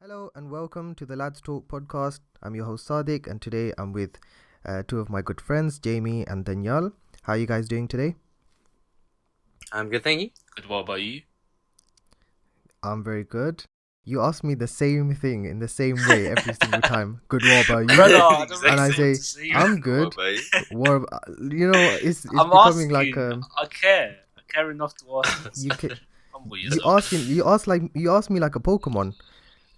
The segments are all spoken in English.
Hello and welcome to the Lads Talk podcast. I'm your host Sadiq, and today I'm with two of my good friends, Jamie and Danyal. How are you guys doing today? I'm good, thank you. Good. What about you? I'm very good. You ask me the same thing in the same way every single time. Good, what about you? Brother, I don't Exactly. And I really know what say, to say. I'm What good. about you? It's I'm becoming like asking. I care. I care enough to ask. you ca- Humble you yourself. you ask me like a Pokemon.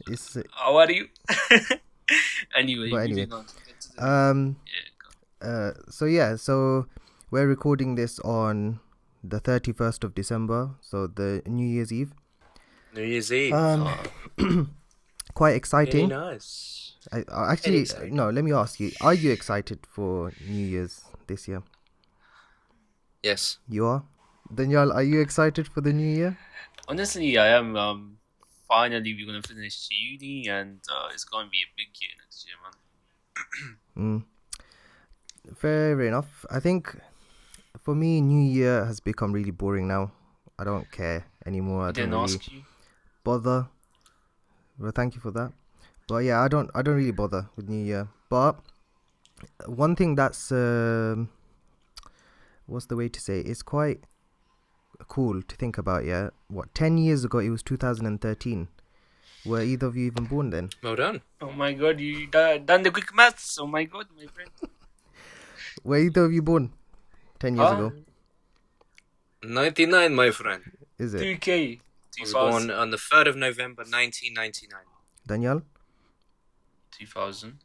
It's How are you? Anyway, but anyway. moving on. Get to the. Um. Yeah, So we're recording this on the 31st of December, so the New Year's Eve. New Year's Eve. Um, quite Very exciting. nice. Actually, exciting. no. Let me ask you: are you excited for New Year's this year? Yes. You are, Daniel. Are you excited for the New Year? honestly, I am. Finally, we're gonna finish uni, and it's gonna be a big year next year, man. Fair enough. I think for me, New Year has become really boring now. I don't care anymore. I We don't didn't really ask you. bother. Well, thank you for that. But yeah, I don't really bother with New Year. But one thing that's what's the way to say it? It's quite cool to think about. Yeah, what 10 years ago it was 2013. Were either of you even born then? Well done. Oh my God, you done the quick maths. Oh my God, my friend. Were either of you born 10 years Ah, ago? 99, my friend. Is it 2K, I was born 2000, on the 3rd of November, 1999. Daniel? 2000,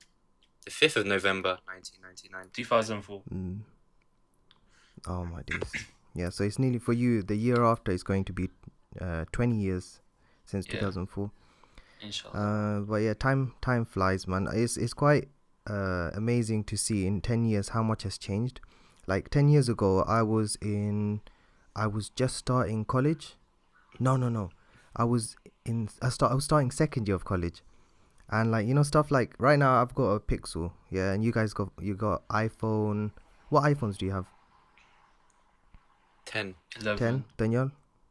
The 5th of November, 1999. 2004. Oh my days. Yeah, so it's nearly for you. The year after is going to be 20 years since Yeah. 2004. Inshallah. But yeah, time flies, man. It's quite amazing to see in 10 years how much has changed. Like 10 years ago, I was just starting college. No. I was I was starting second year of college. And like, stuff like right now I've got a Pixel, yeah, and you got iPhone. What iPhones do you have? 10. 11. 10, Daniel?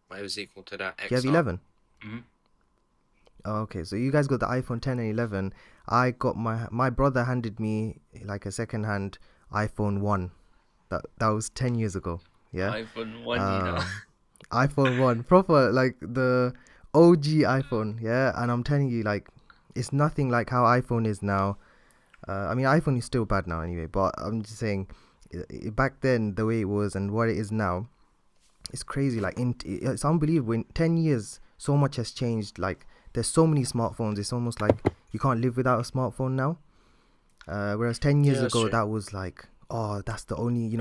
What was equal to that? Do you have XR. 11? Mm-hmm. Oh, okay, so you guys got the iPhone 10 and 11. I got my brother handed me like a second hand iPhone 1. That was 10 years ago. Yeah. iPhone 1, you know. iPhone 1, proper like the OG iPhone, yeah, and I'm telling you, like, it's nothing like how iPhone is now. I mean, iPhone is still bad now anyway, but I'm just saying, back then the way it was and what it is now, it's crazy. Like, it's unbelievable. In 10 years, so much has changed. Like, there's so many smartphones. It's almost like you can't live without a smartphone now. Whereas 10 years Yeah, that's ago, true. that was like, oh, that's the only,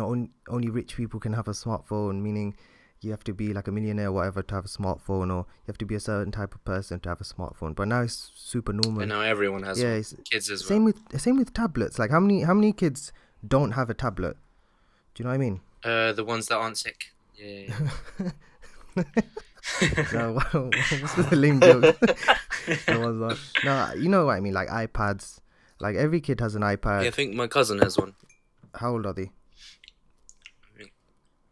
only rich people can have a smartphone, meaning you have to be like a millionaire or whatever to have a smartphone, or you have to be a certain type of person to have a smartphone. But now it's super normal. And now everyone has Yeah, one. it's Kids as well. same with tablets. Like how many kids don't have a tablet? Do you know what I mean? The ones that aren't sick. Yeah. No, what's with the lame jokes? No one's not. No, you know what I mean. Like iPads. Like every kid has an iPad. Yeah, I think my cousin has one. How old are they?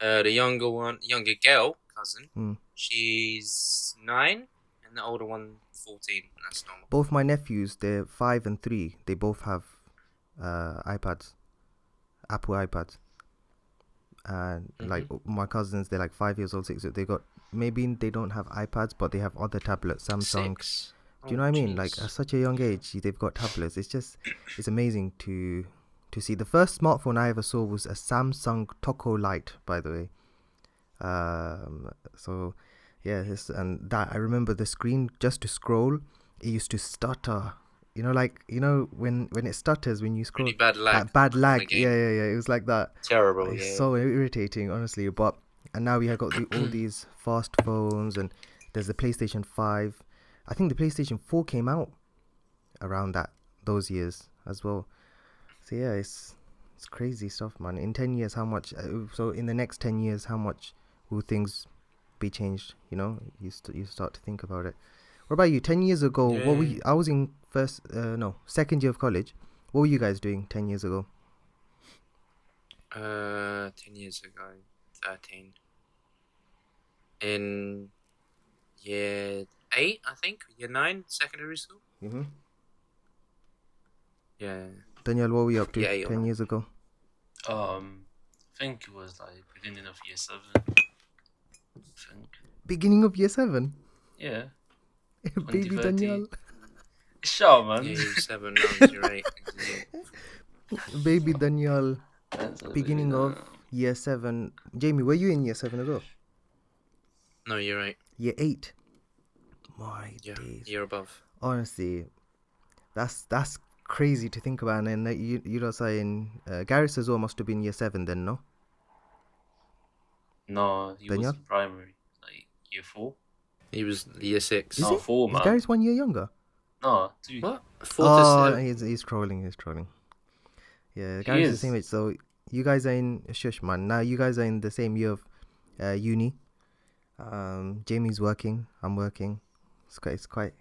The younger girl cousin, Hmm. she's 9, and the older one 14. That's normal. Both my nephews, they're 5 and 3. They both have iPads, Apple iPads, and like my cousins, they're like 5 years old, 6. They got maybe they don't have iPads, but they have other tablets, Samsung. 6. Do you know what I mean? Like Jeez. at such a young age, they've got tablets. It's amazing to see. The first smartphone I ever saw was a Samsung Toco Lite, by the way. So yeah, and that I remember the screen just to scroll, it used to stutter. Like when it stutters when you scroll, Really bad lag. that bad on lag. the game. Yeah. It was like that. Terrible, It's yeah. so irritating, honestly. And now we have got all these fast phones, and there's the PlayStation 5. I think the PlayStation 4 came out around those years as well. So yeah, it's crazy stuff, man. In 10 years, how much? So in the next 10 years, how much will things be changed? You start to think about it. What about you? 10 years ago, what were Yeah. you? I was in second year of college. What were you guys doing 10 years ago? 10 years ago, 13. In year 8, I think. Year 9, secondary school. Mm-hmm. Yeah. Daniel, what were you up to Yeah, 8 or 10 9. years ago? I think it was like beginning of year 7. I think. Beginning of year 7? Yeah. Baby 2013. Daniel. Shut up, man. Yeah, year 7, now it's year 8. Baby Daniel. That's a Beginning bit, of year 7. Jamie, were you in year 7 as well? No, year 8. Year 8. My Yeah, days. year above. Honestly, that's crazy to think about. And then you know saying Gareth as well must have been year 7 then, no? No, he was Daniel? in primary, like year 4. He was year 6. Is No, he? 4, Is man. Gareth 1 year younger? No, 2. What? 4 to Oh, 7. he's trolling. He's trolling. Yeah, He Gareth's the is. same age. So you guys are in shush, man. Now you guys are in the same year of uni. Jamie's working. I'm working. It's quite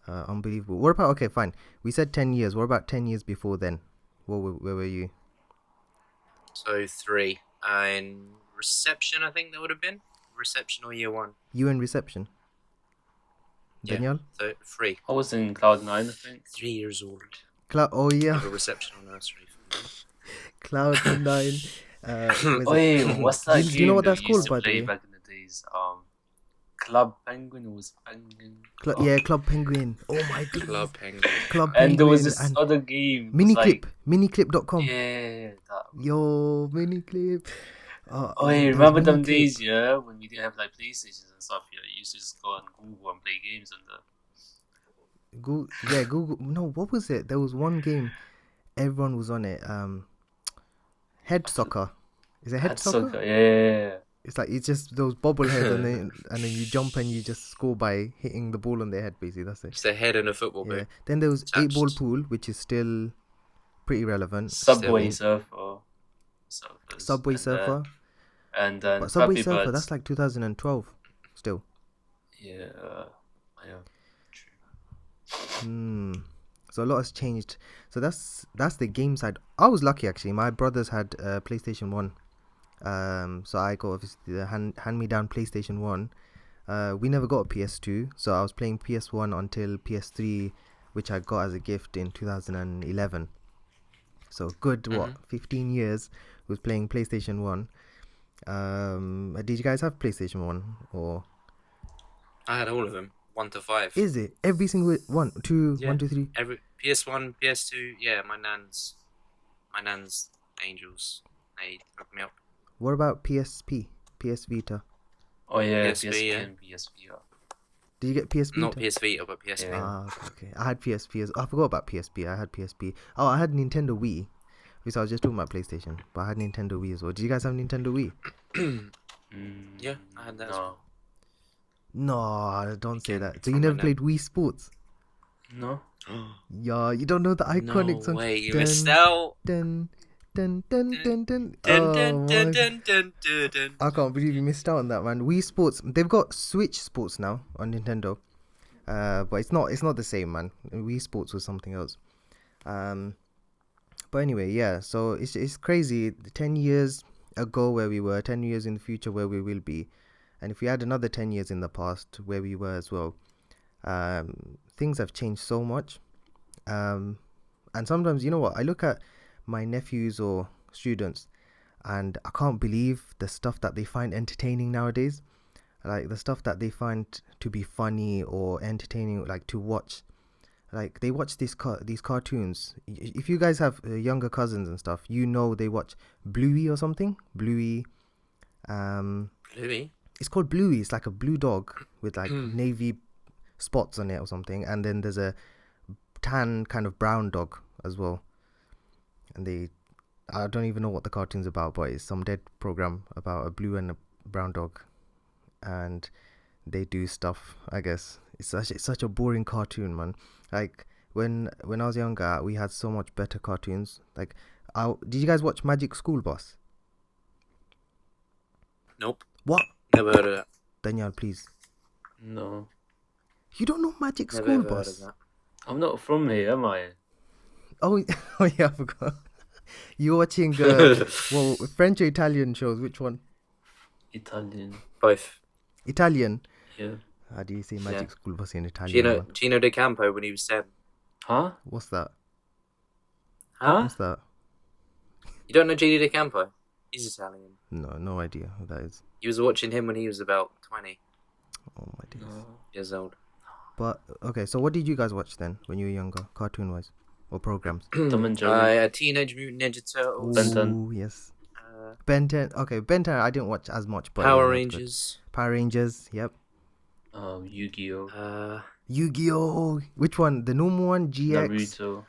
unbelievable. What about, okay, fine. We said 10 years. What about 10 years before then? Where were you? So 3. And reception, I think that would have been. Reception or year 1. You in reception? Yeah. Daniel? So 3. I was in Cloud9, I think. 3 years old. Oh, yeah. Have a reception or nursery. Cloud9. Oh, hey, what's that do game you know what that that's we used called, by to the play way? back in the days? Club Penguin was Penguin. Club. Yeah, Club Penguin. Oh my goodness. Club Penguin. Club Penguin. And there was this and other game. Miniclip. Like, Miniclip.com. yeah, that. Yo, Miniclip. Oh, hey, remember them days, yeah, when we didn't have like PlayStations and stuff. Yeah, you used to just go on Google and play games on the. Google. No, what was it? There was one game. Everyone was on it. Head soccer. Is it head soccer? Yeah. It's like, it's just those bobbleheads and then you jump and you just score by hitting the ball on their head, basically. That's it. It's a head and a football Yeah. bit. Then there was Attached. 8-ball pool, which is still pretty relevant. Subway Still. Surfer. Subway Surfer. And then But Subway Flappy Surfer, Birds. that's like 2012 still. Yeah. True. So a lot has changed. So that's the game side. I was lucky, actually. My brothers had PlayStation 1. So I got obviously the hand-me-down PlayStation 1. We never got a PS2, so I was playing PS1 until PS3, which I got as a gift in 2011. So good, 15 years was playing PlayStation 1. Did you guys have PlayStation 1 or? I had all of them, 1 to 5. Is it every single one, two, Yeah. 1, 2, 3? Every PS1, PS2. Yeah, my nan's angels. They hooked me up. What about PSP, PS Vita? Oh yeah, PSP, PSP yeah. and PSP. Did you get PS Vita? Not PS Vita, but PSP. Yeah. Okay. I had PSP. I forgot about PSP. I had PSP. Oh, I had Nintendo Wii. Because I was just talking about PlayStation, but I had Nintendo Wii as well. Did you guys have Nintendo Wii? Yeah, I had that as well. No, don't say Again, that. So you from my never nan. played Wii Sports? No. Yeah, you don't know the iconic No song. way, you missed out. Dun, dun, dun, dun, dun. Dun, Oh, dun, my dun, God. dun, dun, dun, dun. I can't believe you missed out on that, man. Wii Sports. They've got Switch Sports now on Nintendo. But it's not the same, man. Wii Sports was something else. But anyway, yeah. So it's crazy. 10 years ago where we were, 10 years in the future where we will be, and if we had another 10 years in the past where we were as well. Things have changed so much. And sometimes, you know what? I look at my nephews or students, and I can't believe the stuff that they find entertaining nowadays. Like the stuff that they find to be funny or entertaining, like to watch. Like they watch these cartoons. If you guys have younger cousins and stuff, you know they watch Bluey or something. Bluey. Bluey? It's called Bluey. It's like a blue dog with like navy spots on it or something. And then there's a tan kind of brown dog as well. And I don't even know what the cartoon's about, but it's some dead program about a blue and a brown dog. And they do stuff, I guess. It's such a boring cartoon, man. Like when I was younger, we had so much better cartoons. Like, did you guys watch Magic School Bus? Nope. What? Never heard of that. Danyal, please. No. You don't know Magic Never School ever heard of Bus? that. I'm not from here, am I? Oh, yeah, I forgot. You're watching French or Italian shows? Which one? Italian. Both. Italian. Yeah. How do you say magic school bus in Italian? Gino, Man? Gino De Campo when he was 7. Huh? What's that? Huh? What's that? You don't know Gino De Campo? He's Italian. No idea who that is. You was watching him when he was about 20 Oh my days. years old. But okay, so what did you guys watch then when you were younger, cartoon-wise, or programs? Tom and Jerry. Teenage Mutant Ninja Turtles. Ben 10. Ooh, yes. Ben 10. Okay, Ben 10 I didn't watch as much, but Power yeah, that's good. Rangers. Power Rangers, yep. Yu-Gi-Oh. Yu-Gi-Oh! Which one? The normal one? GX? Naruto.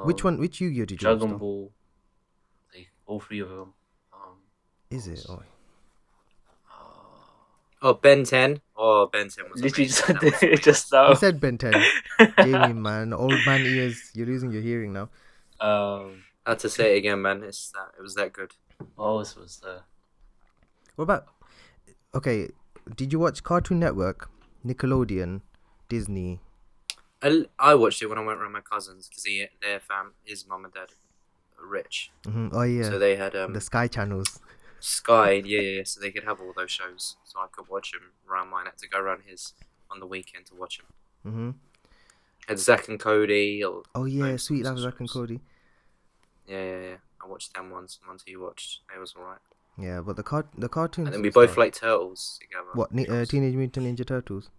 Which one? Which Yu-Gi-Oh did you watch? Dragon Ball. Like all 3 of them. Is it? Oh. Oh, Ben 10. Oh, Ben 10 was Literally amazing. just said it just now. You said Ben 10. Jamie, man. Old man ears. You're losing your hearing now. I had to say it again, man. It was that good. What else was there? What about... Okay, did you watch Cartoon Network, Nickelodeon, Disney? I watched it when I went around my cousins because his mum and dad are rich. Mm-hmm. Oh, yeah. So they had the Sky channels. Sky, yeah. So they could have all those shows. So I could watch them around mine. I had to go around his on the weekend to watch them. Mm-hmm. Had Zack and Cody. Oh, yeah. those Sweet sorts Love of Zack and shows. Cody. Yeah. I watched them once. The ones you watched, it was alright. Yeah, but the cartoons... And then we both like Turtles together. What? Teenage Mutant Ninja Turtles?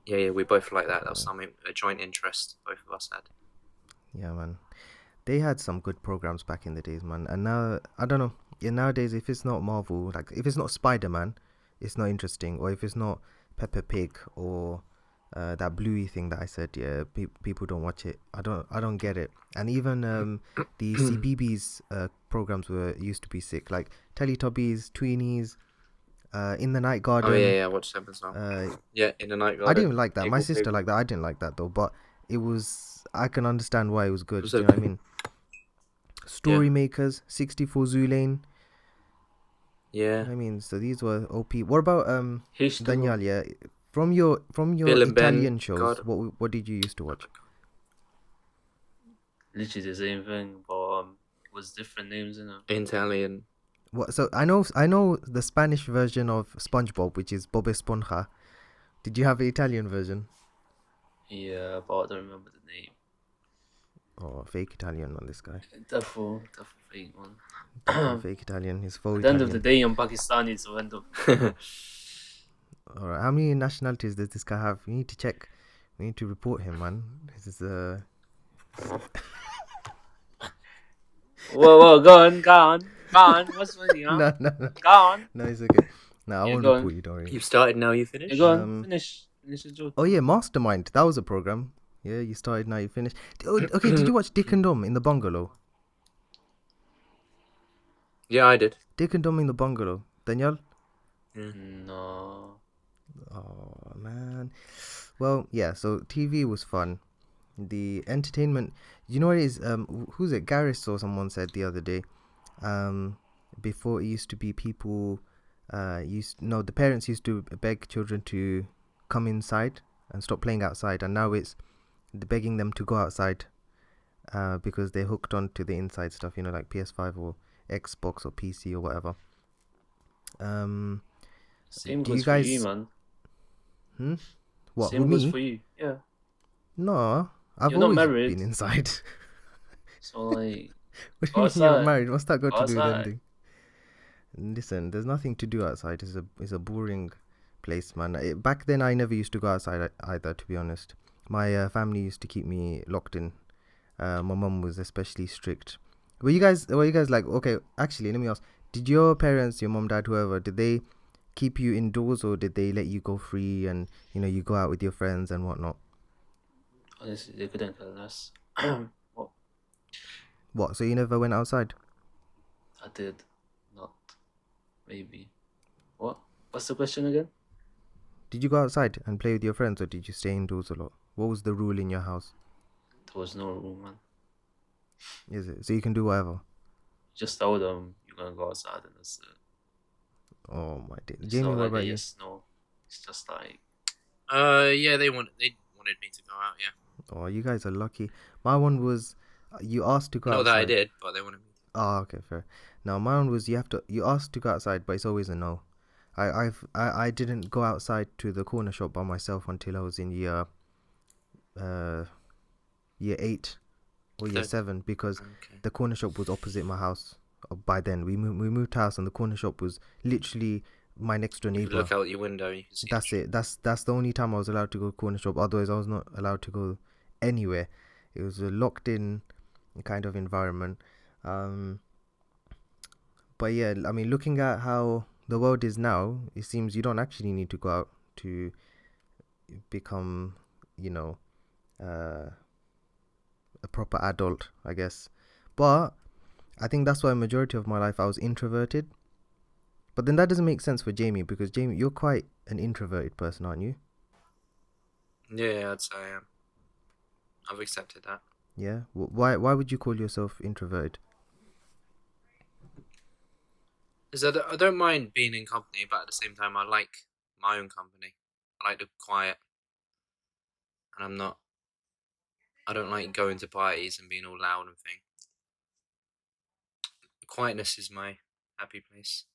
Yeah, we both like that. That was a joint interest both of us had. Yeah, man. They had some good programs back in the days, man. And now, I don't know. Yeah, nowadays, if it's not Marvel, like if it's not Spider-Man, it's not interesting. Or if it's not Peppa Pig or that Bluey thing that I said, yeah, people don't watch it. I don't get it. And even the CBeebies programs used to be sick, like Teletubbies, Tweenies, In the Night Garden. Oh yeah, I watched them as well. Yeah, In the Night Garden. I didn't even like that. My Piggle, sister Piggle. liked that. I didn't like that though. But it was. I can understand why it was good. Was Do you it- know what I mean? Story Makers, 64 Zoolane. Yeah. I mean, so these were OP. What about H2O. Danyal? Yeah, from your Bill and Ben, Italian shows, God. what did you used to watch? Literally the same thing, but was different names in it. Italian. What? So I know the Spanish version of SpongeBob, which is Bob Esponja. Did you have the Italian version? Yeah, but I don't remember the name. Oh, fake Italian on this guy. Definitely fake one. Fake Italian. He's full At the end Italian. of the day, I'm Pakistani, so end up. All right. How many nationalities does this guy have? We need to check. We need to report him, man. This is Whoa, go on. What's with you, huh? no. Go on. No, it's okay. No, I Yeah, won't go on. report you. Don't worry. You've started now. You finished. Yeah, go on. Um, Finish the joke. Oh yeah, Mastermind. That was a program. Yeah, you started, now you finished. Oh, okay, did you watch Dick and Dom in the Bungalow? Yeah, I did. Dick and Dom in the Bungalow. Danyal? No. Oh man. Well, yeah. So TV was fun. The entertainment. You know what it is? Who's it? Garris or someone said the other day. Before it used to be people. The parents used to beg children to come inside and stop playing outside, and now it's begging them to go outside. Because they're hooked on to the inside stuff. You know, like PS5 or Xbox or PC or whatever. Same Do goes you guys- for you, man. What? Same with goes me? for you. Yeah. No, I've You're not always married. been inside. So like, What do Go you mean you're outside. married? What's that got Go to do with outside. anything? Listen, there's nothing to do outside. It's a boring place, man. Back then, I never used to go outside either. To be honest, my family used to keep me locked in. My mum was especially strict. Were you guys like, okay? Actually, let me ask: did your parents, your mom, dad, whoever, did they keep you indoors, or did they let you go free and you go out with your friends and whatnot? honestly, they couldn't care less. What? So you never went outside? I did not. Maybe. What? What's the question again? Did you go outside and play with your friends, or did you stay indoors a lot? What was the rule in your house? There was no room, man. Is it so you can do whatever? Just told them you're gonna go outside and that's it. Oh my day. It's Jamie, not what like about a you? yes, no. It's just like Yeah, they wanted me to go out. Yeah. Oh, you guys are lucky. My one was you asked to go Not outside. that I did, but they wanted me. Oh, okay, fair. Now my one was you asked to go outside, but it's always a no. I didn't go outside to the corner shop by myself until I was in year 8 or year Third. 7 because Okay. the corner shop was opposite my house. By then we moved house and the corner shop was literally my next door You could neighbor. look out your window. You can see. That's it. That's the only time I was allowed to go corner shop. Otherwise, I was not allowed to go anywhere. It was a locked in kind of environment. But yeah, I mean, looking at how the world is now, it seems you don't actually need to go out to become, you know, a proper adult, I guess. But I think that's why a majority of my life I was introverted. But then that doesn't make sense for Jamie because Jamie, you're quite an introverted person, aren't you? Yeah, I'd say I am. I've accepted that. Yeah. Why would you call yourself introverted? Is that I don't mind being in company, but at the same time, I like my own company. I like the quiet, and I'm not. I don't like going to parties and being all loud and thing. Quietness is my happy place,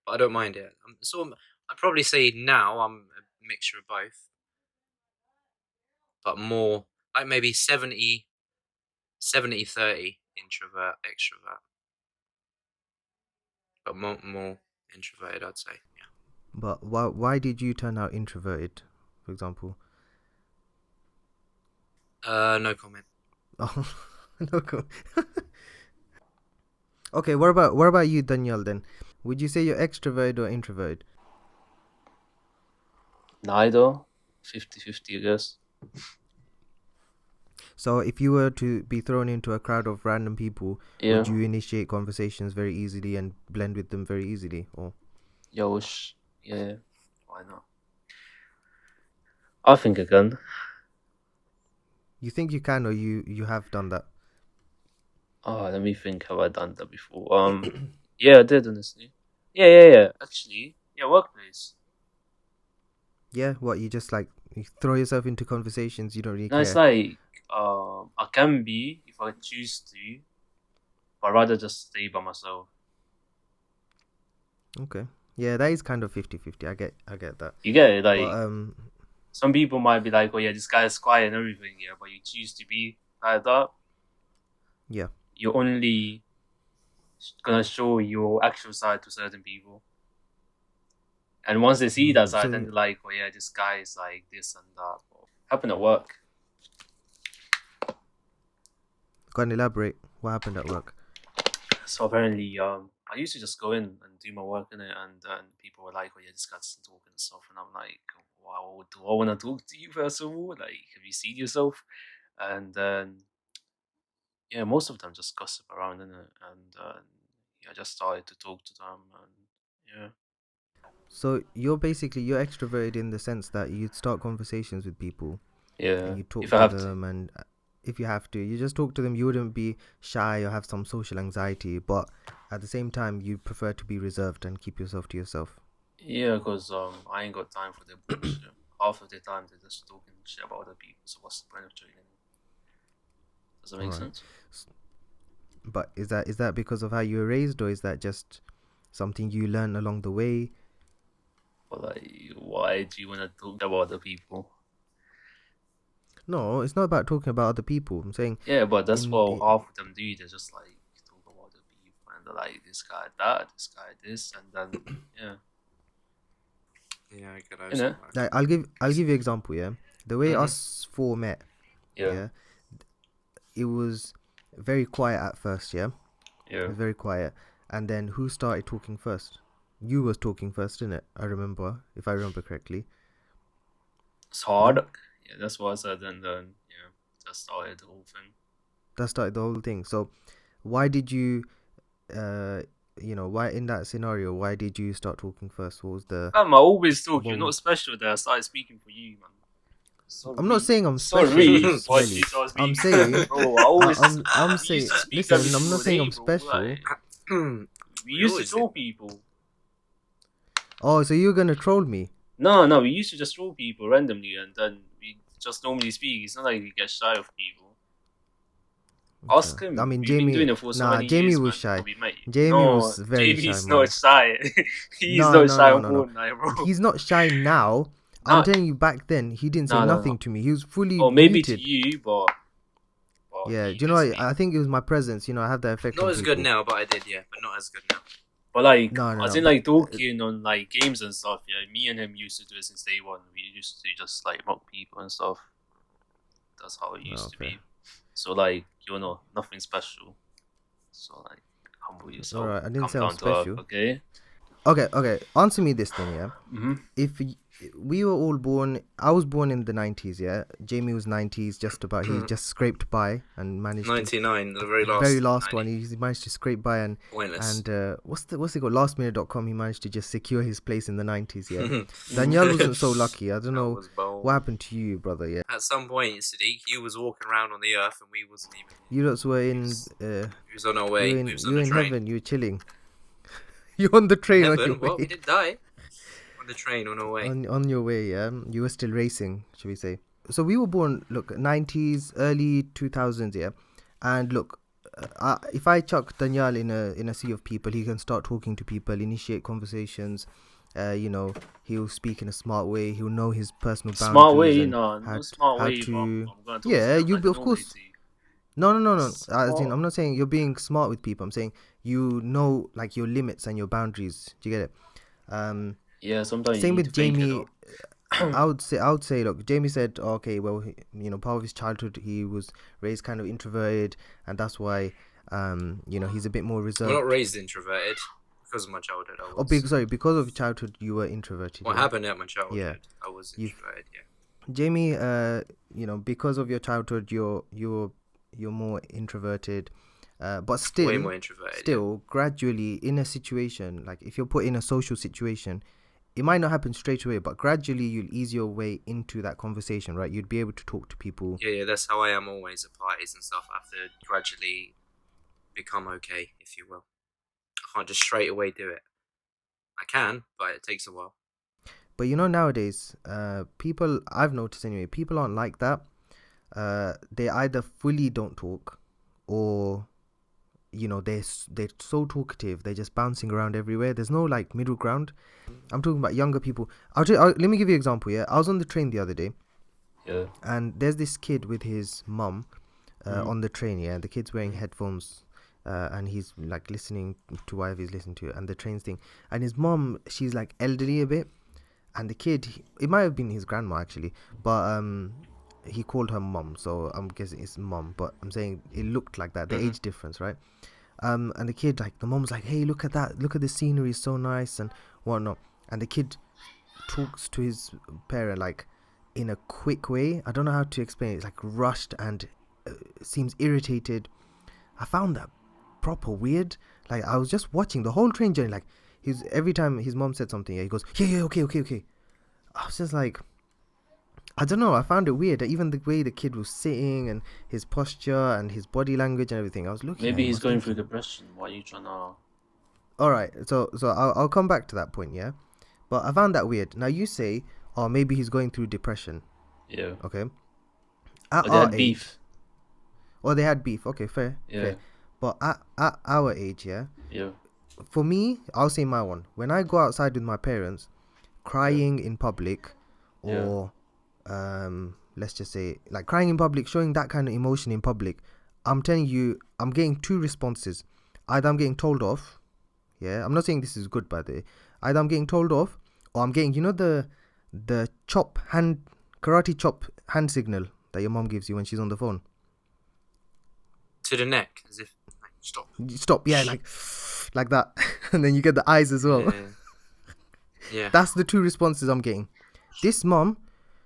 but I don't mind it. I'd probably say now I'm a mixture of both, but more like maybe 70, 30 introvert, extrovert, but more introverted, I'd say. Yeah. But why did you turn out introverted, for example? No comment. Oh, no. Okay, what about you, Danyal? Then, would you say you're extroverted or introverted? Neither. 50-50, I guess. So, if you were to be thrown into a crowd of random people, Yeah. would you initiate conversations very easily and blend with them very easily, or? Yeah. Why not? I think I can. You think you can, or you have done that? Oh, let me think. Have I done that before? Yeah, I did, honestly. Yeah. Actually, yeah, workplace. Yeah. What you just like you throw yourself into conversations you don't really No, it's care. like I can be if I choose to, but I'd rather just stay by myself. Okay. Yeah, that is kind of 50-50. I get that. You get it? Like But some people might be like, "Oh yeah, this guy is quiet and everything," yeah, but you choose to be like that. yeah. You're only gonna show your actual side to certain people, and once they see that side, then they're like, "Oh yeah, this guy is like this and that." Happened at work. Go and elaborate. What happened at work? So apparently, I used to just go in and do my work in it, and people were like, "Oh yeah, this guy's talking and stuff," and I'm like, "Wow, do I want to talk to you first of all? Like, have you seen yourself?" And then, yeah, most of them just gossip around in it, and yeah, I just started to talk to them, and yeah, So you're extroverted in the sense that you start conversations with people and you if talk I to have to, them, and if you have to, you just talk to them. You wouldn't be shy or have some social anxiety, but at the same time, you prefer to be reserved and keep yourself to yourself. yeah, because I ain't got time for the bullshit. Half of the time they're just talking shit about other people. So what's the point of joining? Does that make All right. sense? But is that because of how you were raised, or is that just something you learn along the way? But like, why do you want to talk about other people? No, it's not about talking about other people. I'm saying, Yeah, but that's what it, half of them do. They just like talk about other people, and they're like, this guy that, this guy this, and then yeah, Yeah, I get you know, it. like I'll give you an example. Yeah, the way Mhm. us four met. yeah, It was very quiet at first. Yeah, it yeah. was very quiet. And then who started talking first? You was talking first, didn't it? I remember, if I remember correctly. It's hard. No, Yeah, that's what I said, and then yeah, just started the whole thing. that started the whole thing. So why did you, uh, why in that scenario? Why did you start talking first? What was the? I always talk. You're What not was? special there. I started speaking for you, man. I'm not Sorry. saying I'm special, Sorry. Why do Smelly. you start I'm speaking for me, saying, bro? I always I'm we used saying. to speak every Listen, I'm not single saying day, I'm bro. special. Like, we We used to always troll people. Oh, so you're gonna troll me? No, we used to just troll people randomly, and then we just normally speak. It's not like we get shy of people. Ask Okay. him. I mean, We've been doing Jamie. it for so Nah, many Jamie years, was man. shy. Before we met. Jamie No, was very shy, Jamie's man. not shy. He's No, not no, shy no, on no, no. Fortnite, bro. He's not shy now. I'm Nah, telling you, back then he didn't say nah, nah, nothing nah. to me. He was fully Or maybe to muted. you, but Yeah. he Do you know did what? speak. I think it was my presence. You know, I have that effect Not on as good people. now, but I did, yeah. But not as good now. But like, No, no, as no. in But like talking on like games and stuff. Yeah, me and him used to do it since day one. We used to just like mock people and stuff. That's how it used to fair. be. So like, nothing special. So like, humble All yourself. right. I didn't Come say I was down to earth, special. okay? Okay. Answer me this then, yeah. Mm-hmm. If we were all born, I was born in the 90s, yeah. Jamie was 90s, just about. He just scraped by and managed 99, the very very last last one. He managed to scrape by and Pointless. what's it called? Lastminute.com. He managed to just secure his place in the 90s, yeah. Danyal wasn't so lucky. I don't know what happened to you, brother. Yeah. At some point, Sadiq, you was walking around on the earth and we wasn't even. You lots were in. We was on our way. You We in was you on the in train. heaven. You were chilling. You're on the train on your Heaven? What? We way. didn't die. On the train on our way. On your way, yeah. You were still racing, should we say? So we were born, look, 90s, early 2000s, yeah. And look, if I chuck Danyal in a sea of people, he can start talking to people, initiate conversations. You know, he'll speak in a smart way. He'll know his personal boundaries. Smart way, and no smart way. I'm going to talk yeah, to them you like of course. No. As in, Smart. I'm not saying you're being smart with people. I'm saying you know, like, your limits and your boundaries. Do you get it? Yeah, sometimes Same you need with to fake it, Jamie. though. I would say, look, Jamie said, okay, well, part of his childhood, he was raised kind of introverted, and that's why, he's a bit more reserved. We're not raised introverted because of my childhood. I was. Because of childhood, you were introverted. What happened at my childhood? Yeah. I was introverted. Yeah. Jamie, because of your childhood, you're more introverted, but still, way more introverted. Still, gradually, in a situation, like if you're put in a social situation, it might not happen straight away, but gradually you'll ease your way into that conversation, right? You'd be able to talk to people. Yeah, that's how I am always at parties and stuff. I have to gradually become okay, if you will. I can't just straight away do it. I can, but it takes a while. But nowadays, people, I've noticed anyway, people aren't like that. They either fully don't talk, or they're so talkative, they're just bouncing around everywhere. There's no like middle ground. I'm talking about younger people. Let me give you an example. Yeah, I was on the train the other day. Yeah. And there's this kid with his mum on the train. Yeah, the kid's wearing headphones, and he's like listening to whatever he's listening to, and the train's thing. And his mum, she's like elderly a bit, and the kid, it might have been his grandma actually, but he called her mum, so I'm guessing it's mum. But I'm saying it looked like that. The age difference, right? And the kid, like, the mom's like, hey, look at that, look at the scenery, it's so nice and whatnot. And the kid talks to his parent like in a quick way. I don't know how to explain it. It's like rushed and seems irritated. I found that proper weird. Like, I was just watching the whole train journey. Like, every time his mom said something, he goes, yeah, okay. I was just like, I don't know. I found it weird. Even the way the kid was sitting and his posture and his body language and everything. I was looking. Maybe he's going through depression. Why are you trying to? All right. So I'll come back to that point. Yeah, but I found that weird. Now you say, oh, maybe he's going through depression. Yeah. Okay. At our age, beef. Or they had beef. Okay, fair. Yeah. Fair. But at our age, yeah. Yeah. For me, I'll say my one. When I go outside with my parents, crying in public, or let's just say like crying in public, showing that kind of emotion in public, I'm telling you, I'm getting two responses. Either I'm getting told off. Yeah, I'm not saying this is good, by the way. Either I'm getting told off, or I'm getting, the karate chop hand signal that your mom gives you when she's on the phone. To the neck, as if Stop, yeah, like that. And then you get the eyes as well. Yeah. That's the two responses I'm getting. This mom,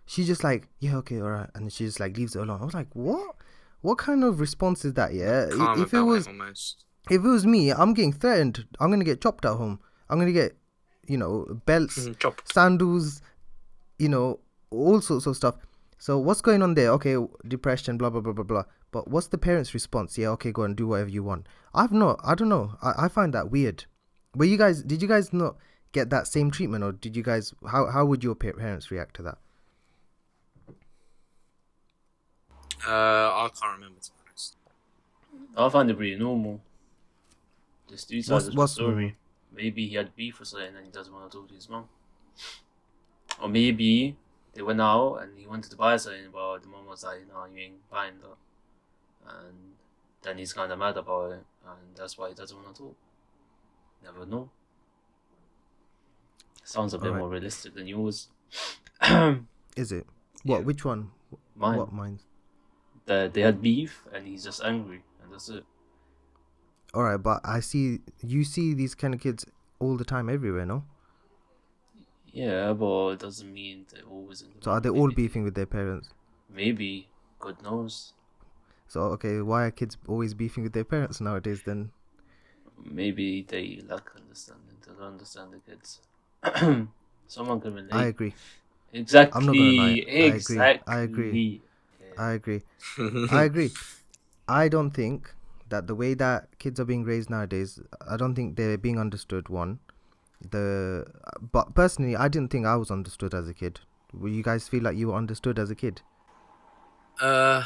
she's just like, yeah, okay, all right, and she just like leaves it alone. I was like, what kind of response is that? Yeah, if it was me, I'm getting threatened. I'm gonna get chopped at home. I'm gonna get, belts, sandals, all sorts of stuff. So what's going on there? Okay, depression, blah blah blah blah blah. But what's the parents' response? Yeah, okay, go and do whatever you want. I don't know. I find that weird. Did you guys not get that same treatment, or did you guys? How would your parents react to that? I can't remember, to be honest. I find it pretty normal. There's two sides of the What's normal? story. Maybe he had beef or something and he doesn't want to talk to his mom. Or maybe they went out and he wanted to buy something, but the mom was like, no, you ain't buying that. And then he's kind of mad about it, and that's why he doesn't want to talk. Never know. Sounds a bit Alright. more realistic than yours. Is it? What? Yeah. Which one? Mine. What mine? They had beef and he's just angry, and that's it. Alright, but you see these kind of kids all the time everywhere, no? Yeah, but it doesn't mean they're always in the So are wrong. they all Maybe beefing with their parents? Maybe. God knows. So okay, why are kids always beefing with their parents nowadays then? Maybe they lack understanding. They don't understand the kids. Someone can relate. I agree. Exactly. I'm not gonna lie. Exactly. I agree. Yeah. I agree. I agree. I don't think that the way that kids are being raised nowadays, I don't think they're being understood. But personally, I didn't think I was understood as a kid. Will you guys feel like you were understood as a kid? Man,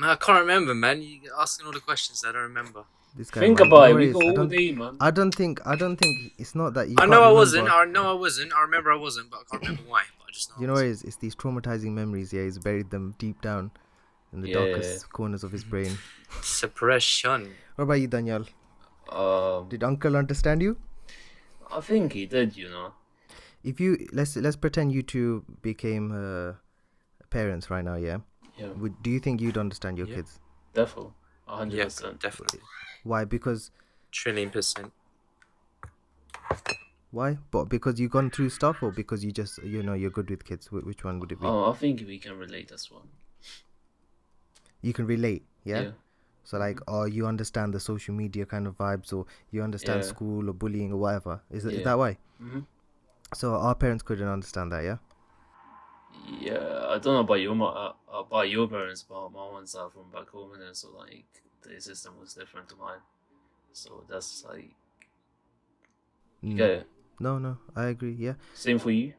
I can't remember, man. You're asking all the questions I don't remember. This guy, Think man. about No it. We worries. got all day, man. I don't think it's not that you I can't know I remember. wasn't. I know I wasn't. I remember I wasn't, but I can't remember why. But I just know. You know what it is? It's these traumatizing memories. Yeah, he's buried them deep down in the darkest corners of his brain. Suppression. What about you, Danyal? Did Uncle understand you? I think he did, you know. If you let's pretend you two became parents right now, yeah. Yeah, Do you think you'd understand your Yeah. kids? definitely. Yeah, 100%. definitely. Why? Because Trillion%. why? But because you've gone through stuff, or because you just you're good with kids? Which one would it be? I think we can relate as well. You can relate, yeah. Yeah. So like, or you understand the social media kind of vibes, or you understand Yeah. school or bullying or whatever. Is Yeah. that why? Mm-hmm. So our parents couldn't understand that, yeah. Yeah, I don't know about your parents, but my ones are from back home, and so like the system was different to mine. So that's like, you get it. No, I agree. Yeah. Same for you.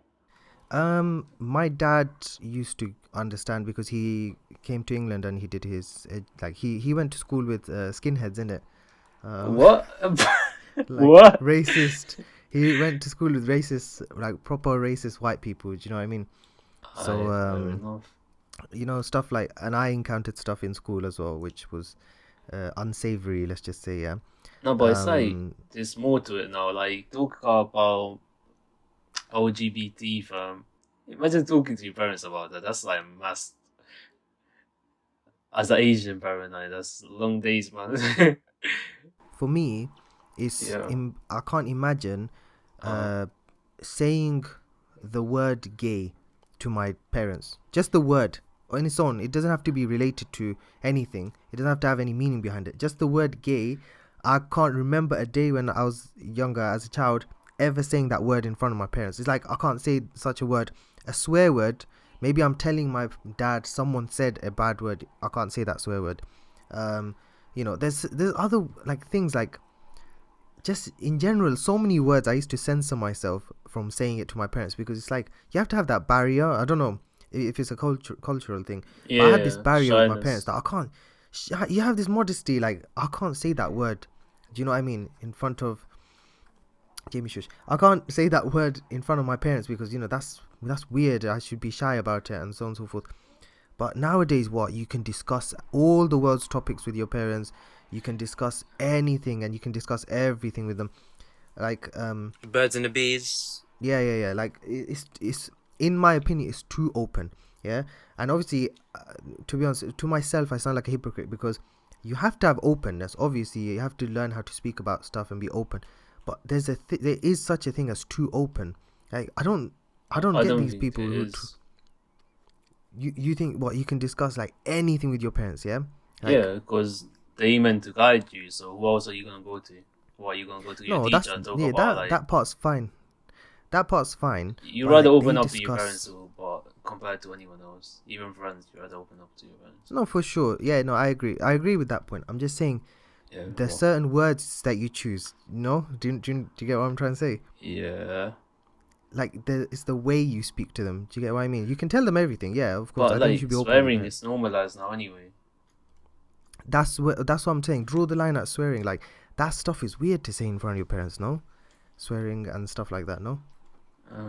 My dad used to understand because he came to England and he did he went to school with skinheads, innit? What? Like What? racist. He went to school with racist, like proper racist white people. Do you know what I mean? So Fair enough. stuff like, and I encountered stuff in school as well, which was unsavory. Let's just say, yeah. No, but it's like there's more to it now. Like talk about LGBT fam. Imagine talking to your parents about that. That's like mass. As an Asian parent, like, that's long days, man. For me, Yeah. I can't imagine saying the word gay to my parents. Just the word on its own. It doesn't have to be related to anything. It doesn't have to have any meaning behind it. Just the word gay. I can't remember a day when I was younger as a child ever saying that word in front of my parents. It's like I can't say such a word. A swear word. Maybe I'm telling my dad someone said a bad word. I can't say that swear word. There's other like things like, just in general, so many words I used to censor myself from saying it to my parents, because it's like you have to have that barrier. I don't know if it's a cultural thing. Yeah. But I had this barrier with my shyness. parents that I can't. You have this modesty, like I can't say that word. Do you know what I mean? In front of Jamie Shush, I can't say that word in front of my parents because that's weird. I should be shy about it and so on and so forth. But nowadays, you can discuss all the world's topics with your parents. You can discuss anything and you can discuss everything with them. Like Birds and the bees. yeah. Like it's in my opinion, it's too open. Yeah, and obviously, to be honest, to myself, I sound like a hypocrite because you have to have openness. Obviously, you have to learn how to speak about stuff and be open. But there is such a thing as too open. Like I don't get these think people there who. is. You think you can discuss like anything with your parents, yeah? Like, Yeah, because they meant to guide you. So who else are you gonna go to? Who are you gonna go to your teacher and talk about? Like, that part's fine. That part's fine. you but, rather like, open they up to your parents, discuss- but compared to anyone else, even friends, you rather open up to your parents. No, for sure. Yeah, no, I agree. I agree with that point. I'm just saying Yeah. there's certain words that you choose. No, do you get what I'm trying to say? Yeah. Like it's the way you speak to them. Do you get what I mean? You can tell them everything. Yeah, of course. But I think you like should be open with swearing it. is normalized now anyway. That's what I'm saying. Draw the line at swearing. Like that stuff is weird to say in front of your parents, no? Swearing and stuff like that, no?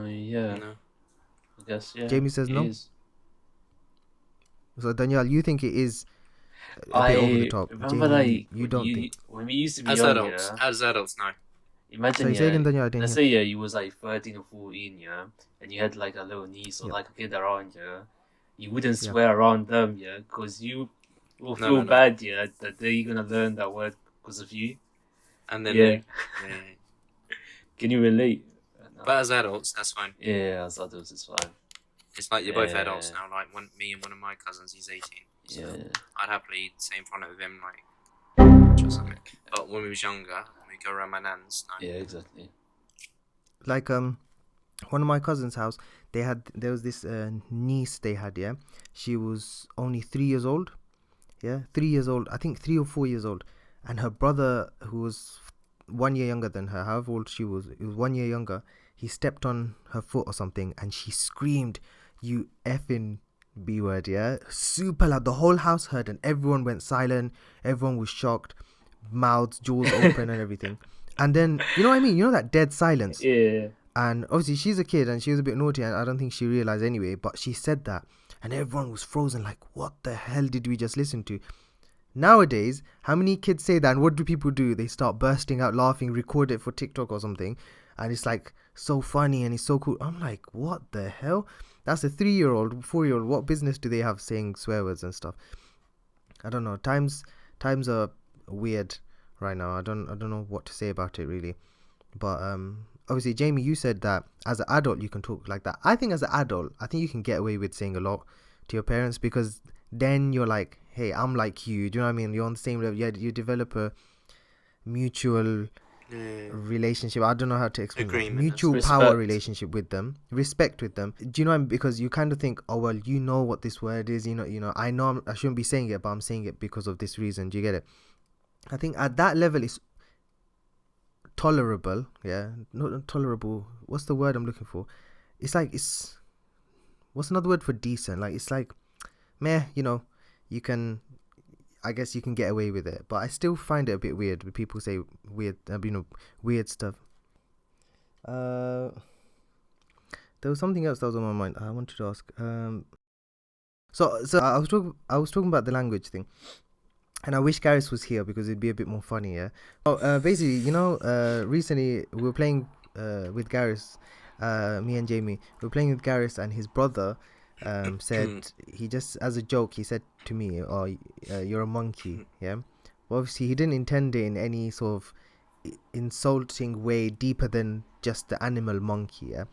Yeah, No. I guess, yeah, Jamie says it no. is. So Danyal, you think it is a bit over the I top. remember Jamie, like you don't think. when we used to be As young, adults, no. imagine, Sorry, say again, Danyal. I didn't let's hear. say, you was like 13 or 14, and you had like a little niece or Yep. like a kid around, you wouldn't Yeah. swear around them, because you will No, feel no, no. bad, that they're gonna learn that word because of you. And then Yeah. yeah. Can you relate? But as adults, that's fine. Yeah, as adults, it's fine. It's like you're both adults Yeah. now. Like me and one of my cousins, he's 18. So Yeah. I'd happily say in front of him like or something. But when we was younger, we go around my nan's. No. Yeah, exactly. Like one of my cousin's house, there was this niece they had. Yeah, she was only 3 years old. Yeah, 3 years old. I think 3 or 4 years old, and her brother, who was 1 year younger than her, however old she was, it was 1 year younger. He stepped on her foot or something, and she screamed, "You effing B word!" Yeah, super loud. The whole house heard, and everyone went silent. Everyone was shocked, mouths, jaws open, and everything. And then, you know what I mean? You know that dead silence. Yeah. And obviously she's a kid and she was a bit naughty, and I don't think she realized anyway, but she said that and everyone was frozen like, what the hell did we just listen to? Nowadays, how many kids say that, and what do people do? They start bursting out laughing, record it for TikTok or something, and it's like so funny and it's so cool. I'm like, what the hell? That's a 3-year-old, 4-year-old. What business do they have saying swear words and stuff? I don't know. Times are weird right now. I don't know what to say about it really. But obviously, Jamie, you said that as an adult you can talk like that. I think as an adult, I think you can get away with saying a lot to your parents, because then you're like, hey, I'm like you. Do you know what I mean? You're on the same level. You develop a mutual relationship. I don't know how to explain that. Mutual power relationship with them, respect with them. Do you know what I mean? Because you kind of think, oh well, you know what this word is. You know, I know I shouldn't be saying it, but I'm saying it because of this reason. Do you get it? I think at that level, it's tolerable. Yeah, not tolerable. What's the word I'm looking for? It's like, it's, what's another word for decent? Like, it's like, meh, you can, I guess you can get away with it, but I still find it a bit weird when people say weird, weird stuff. There was something else that was on my mind. I wanted to ask. So I was talking about the language thing. And I wish Gareth was here because it'd be a bit more funny, yeah. Oh, basically, recently we were playing with Gareth, me and Jamie. We were playing with Gareth, and his brother said, he just, as a joke, he said to me, "Oh, you're a monkey," yeah. Well, obviously, he didn't intend it in any sort of insulting way deeper than just the animal monkey, yeah.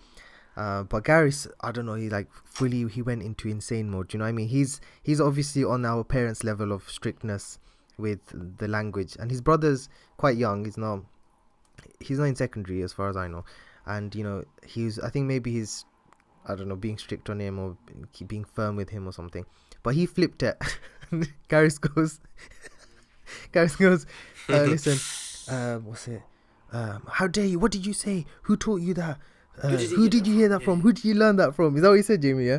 But Gareth, I don't know, he went into insane mode. Do you know what I mean? He's obviously on our parents' level of strictness with the language, and his brother's quite young. He's not in secondary as far as I know, and I think maybe he's, I don't know, being strict on him or being firm with him or something. But he flipped it. Gareth goes, listen, what's it? How dare you? What did you say? Who taught you that? Who did you hear that from? Who did you learn that from? Is that what he said, Jamie? Yeah.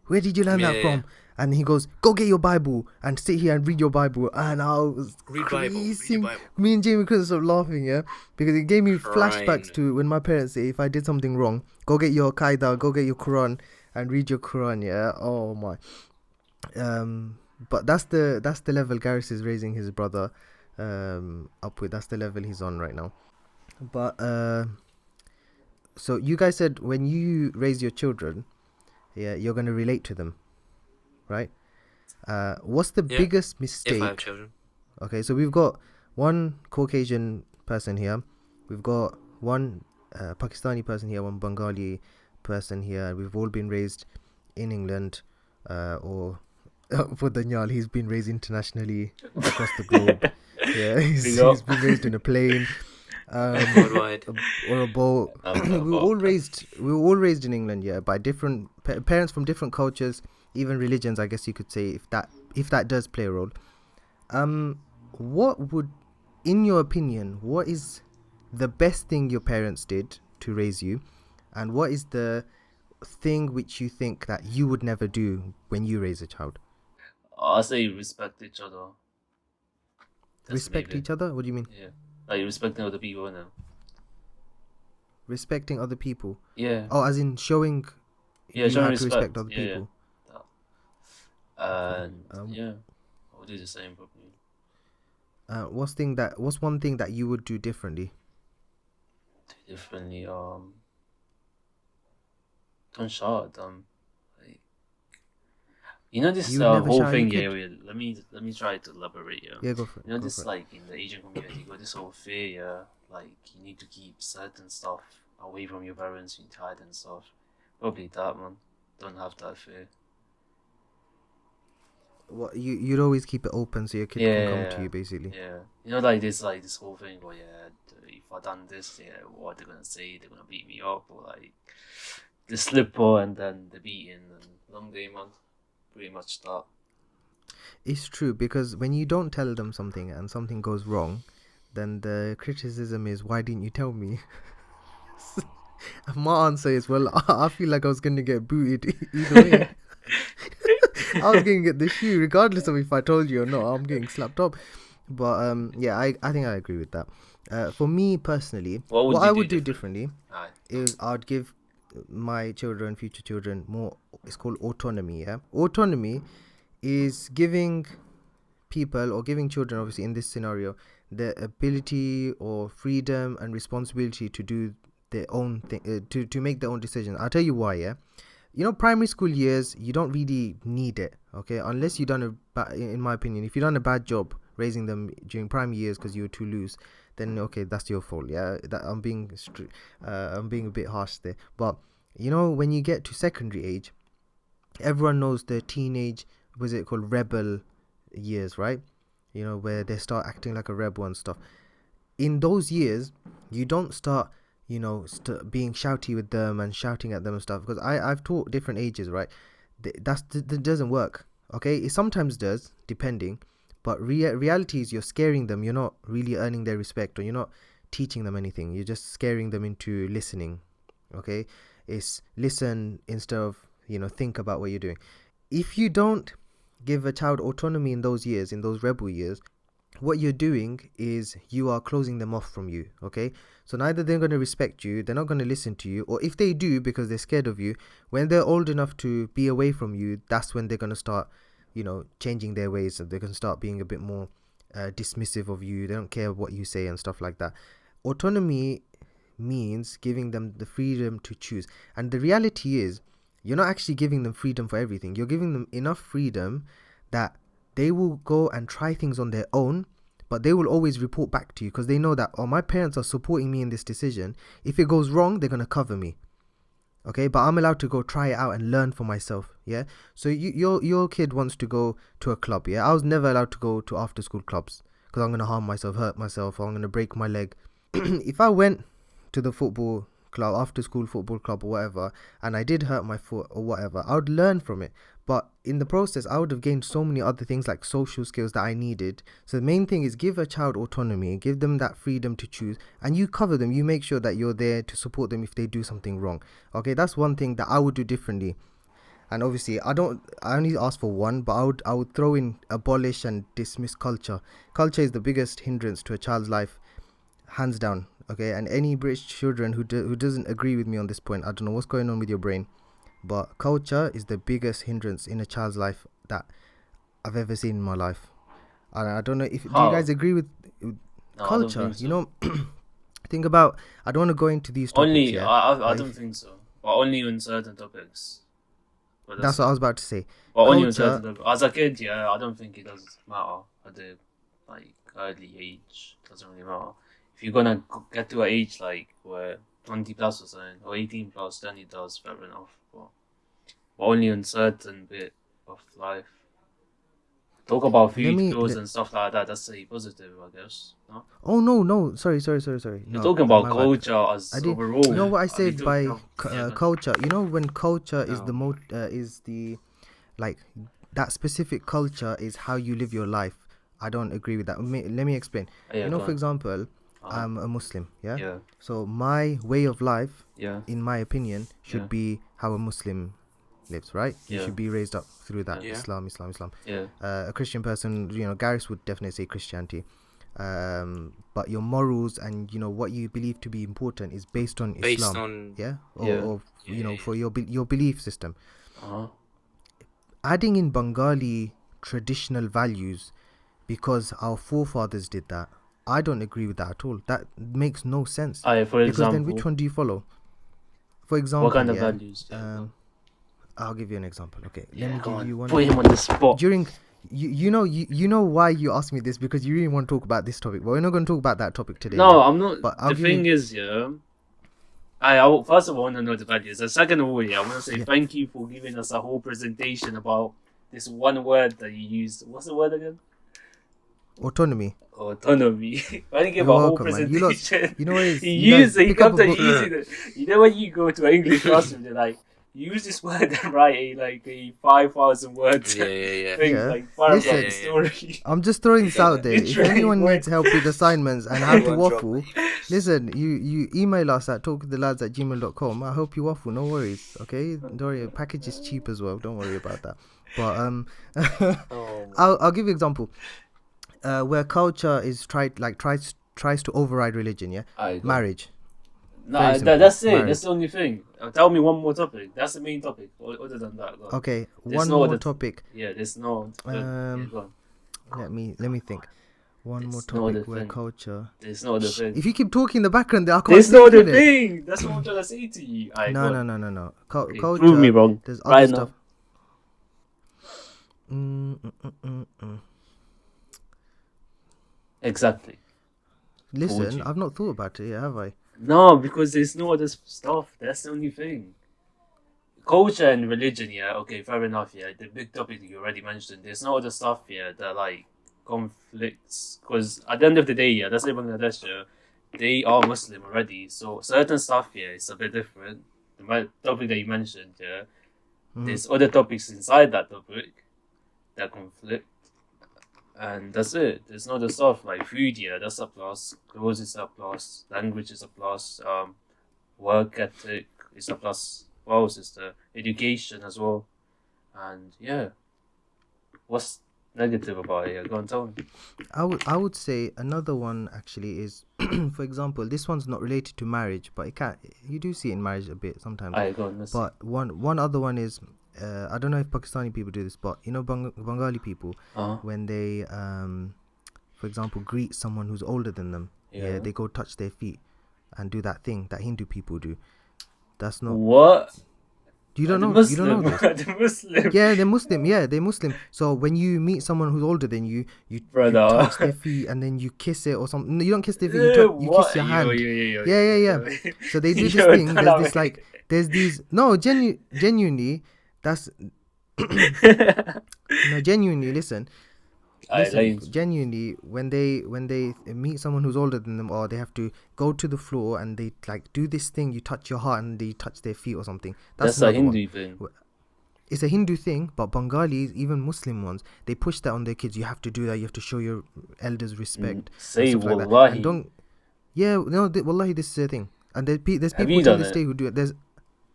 Where did you learn that from? And he goes, go get your Bible and sit here and read your Bible. And I was creasing. Me and Jamie couldn't stop laughing, yeah, because it gave me flashbacks to when my parents say, if I did something wrong, go get your Qaeda, go get your Qur'an and read your Qur'an. Yeah. Oh my. But that's the level Gareth is raising his brother up with. That's the level he's on right now. But so you guys said when you raise your children, yeah, you're going to relate to them, right? What's the biggest mistake? If I have children. Okay, so we've got one Caucasian person here. We've got one Pakistani person here, one Bengali person here. We've all been raised in England, or for Danyal, he's been raised internationally across the globe. Yeah, he's been raised in a plane. Or a boat. we were all raised in England, yeah, by different parents from different cultures, even religions, I guess you could say, if that does play a role. What would, in your opinion, what is the best thing your parents did to raise you, and what is the thing which you think that you would never do when you raise a child? I'll say respect each other. Respect each other? What do you mean? Yeah, like respecting other people now. Respecting other people? Yeah. Oh, as in showing you Showing how to respect respect. other people. That. And Um, I'll do the same probably. what's one thing that you would do differently? Differently, don't shout at them. Like, you know this You would never whole shout at your thing. Yeah, kid? wait, let me try to elaborate. Yeah, Yeah, go for it. you know Go this for it. like in the Asian community, got this whole fear. Yeah, like you need to keep certain stuff away from your parents, you need to hide and stuff. Probably that, man. Don't have that fear. What you'd always keep it open so your kid can come to you, basically. Yeah. You know, like this whole thing. Where if I done this, what they're gonna say? They're gonna beat me up, or like the slipper and then the beating and long day, man. Pretty much that. It's true, because when you don't tell them something and something goes wrong, then the criticism is, why didn't you tell me? My answer is, well, I feel like I was going to get booted either way. I was going to get the shoe regardless of if I told you or not. I'm getting slapped up. But yeah, I think I agree with that. For me personally, what I would do differently is I'd give my children, future children, more. It's called autonomy. Yeah, autonomy is giving people, or giving children, obviously in this scenario, the ability or freedom and responsibility to do their own thing, to make their own decisions. I'll tell you why. Yeah, you know, primary school years, you don't really need it, okay, unless you've done in my opinion, if you've done a bad job raising them during primary years because you were too loose, then okay, that's your fault. Yeah, that I'm being a bit harsh there. But you know, when you get to secondary age, everyone knows the teenage, was it called, rebel years, right? You know, where they start acting like a rebel and stuff. In those years, you don't start, you know, being shouty with them and shouting at them and stuff, because I've taught different ages, right? That doesn't work, okay? It sometimes does, depending, but reality is you're scaring them. You're not really earning their respect, or you're not teaching them anything. You're just scaring them into listening, okay? It's listen instead of, you know, think about what you're doing. If you don't give a child autonomy in those years, in those rebel years, what you're doing is you are closing them off from you, okay? So neither they're going to respect you, they're not going to listen to you, or if they do, because they're scared of you, when they're old enough to be away from you, that's when they're going to start, you know, changing their ways, and they're going to start being a bit more dismissive of you. They don't care what you say and stuff like that. Autonomy means giving them the freedom to choose, and the reality is you're not actually giving them freedom for everything. You're giving them enough freedom that they will go and try things on their own, but they will always report back to you, because they know that, oh, my parents are supporting me in this decision. If it goes wrong, they're going to cover me, okay? But I'm allowed to go try it out and learn for myself, yeah? So your kid wants to go to a club, yeah? I was never allowed to go to after school clubs, because I'm going to harm myself, hurt myself, or I'm going to break my leg. If I went to the football club, after school football club or whatever, and I did hurt my foot or whatever, I would learn from it. But in the process, I would have gained so many other things, like social skills, that I needed. So the main thing is give a child autonomy, give them that freedom to choose, and you cover them. You make sure that you're there to support them if they do something wrong. Okay, that's one thing that I would do differently. And obviously, I only ask for one, but I would throw in abolish and dismiss culture. Culture is the biggest hindrance to a child's life, hands down. Okay, and any British children who doesn't agree with me on this point, I don't know what's going on with your brain. But culture is the biggest hindrance in a child's life that I've ever seen in my life. And I don't know if do you guys agree with No, culture? I don't think so. You know, think about. I don't want to go into these topics. Only yeah? I don't think so. But only on certain topics. But That's what I was about to say. But only on certain topics. As a kid, yeah, I don't think it does matter at the like early age. It doesn't really matter. If you're gonna get to an age like where 20 plus or something, or 18 plus, then it does, fair enough. But only on certain bit of life. Talk about food, clothes, and stuff like that. That's a positive, I guess. No? Oh no! Sorry. You're talking about culture as overall. You know what I said by culture? You know, when culture is is the, like, that specific culture is how you live your life. I don't agree with that. Let me explain. You know, for example, I'm a Muslim, yeah? So my way of life, in my opinion, should be how a Muslim lives, right? You should be raised up through that. Islam. A Christian person, you know, Garris would definitely say Christianity. but your morals and what you believe to be important is based on Based Islam, on or for your belief system. Uh-huh. Adding in Bengali traditional values because our forefathers did that, I don't agree with that at all. That makes no sense. For Because example, then which one do you follow? For example, what kind of values? I'll give you an example. Okay, Yeah, let me go give on. you one. Put him on the spot. During you know why you asked me this, because you really want to talk about this topic, but we're not going to talk about that topic today. No, yeah? I'm not. But I'll The give thing you, is, first of all, I want to know the values. And second of all, I want to say thank you for giving us a whole presentation about this one word that you used. What's the word again? autonomy. Autonomy. Why didn't give You're a whole welcome, man. presentation? You know what it is? He You guys used it. He pick up kept a on book. using it. You know when you go to an English classroom, they're like, use this word and write a 5,000 words yeah. thing, Yeah. like paragraph Listen, story. I'm just throwing this out there. If Literally, anyone word. needs help with assignments and how to One drop. waffle, listen, you email us at talkwiththelads@gmail.com. I hope you waffle, no worries, okay? Don't worry, package is cheap as well, don't worry about that. But I'll give you an example. Where culture is tries to override religion, yeah? Marriage. No, Very simple. that's it. Marriage. That's the only thing. Tell me one more topic. That's the main topic. Other than that, go on. Okay, There's one no more other topic. Yeah, there's no. Go on. Let me think. One more There's no other topic where thing. culture. There's no other thing. If you keep talking in the background, there I can't There's no think, other innit? thing. That's what I'm trying to say to you. Alright, go on. No. Okay, Culture. prove me wrong. There's Right other now. stuff. Exactly. Listen, you. I've not thought about it yet, have I? No, because there's no other stuff. That's the only thing. Culture and religion, okay, fair enough, the big topic that you already mentioned. There's no other stuff that like conflicts, because at the end of the day, let's say Bangladesh, they are Muslim already, so certain stuff is a bit different. The topic that you mentioned, there's other topics inside that topic that conflict, and that's it. There's no other stuff like food, that's a plus. Clothes is a plus. Language is a plus. Work ethic is a plus. What else is there? Education as well. And what's negative about it? Go on, tell me. I would say another one actually is, for example, this one's not related to marriage, but you do see it in marriage a bit sometimes. Go on, but one other one is, I don't know if Pakistani people do this, but Bengali people, when they for example greet someone who's older than them, they go touch their feet and do that thing that Hindu people do. That's not what. You don't know. Muslim. You don't know this. The Muslim. Yeah, they're Muslim. Yeah, they're Muslim. So when you meet someone who's older than you touch their feet and then you kiss it or something. No, you don't kiss their feet. You kiss your hand. Yeah. So they do this thing. There's these. No, genuinely. That's no, genuinely. Listen. Genuinely, when they meet someone who's older than them, or they have to go to the floor and they like do this thing, you touch your heart and they touch their feet or something. That's a Hindu thing. It's a Hindu thing, but Bengalis, even Muslim ones, they push that on their kids. You have to do that. You have to show your elders respect. Say wallahi. Like and don't. Yeah, no, wallahi, this is a thing. And there's people to this day who do it. There's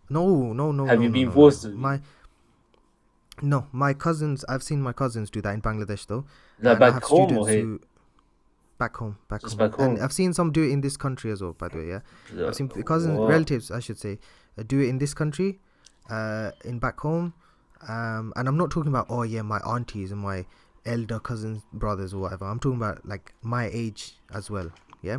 no. Have you been forced to? No, my cousins. I've seen my cousins do that in Bangladesh, though. Like back home or here? Back home. Back home. And I've seen some do it in this country as well. By the way, yeah. I've seen relatives, I should say, do it in this country, in back home, and I'm not talking about my aunties and my elder cousins, brothers or whatever. I'm talking about like my age as well, yeah.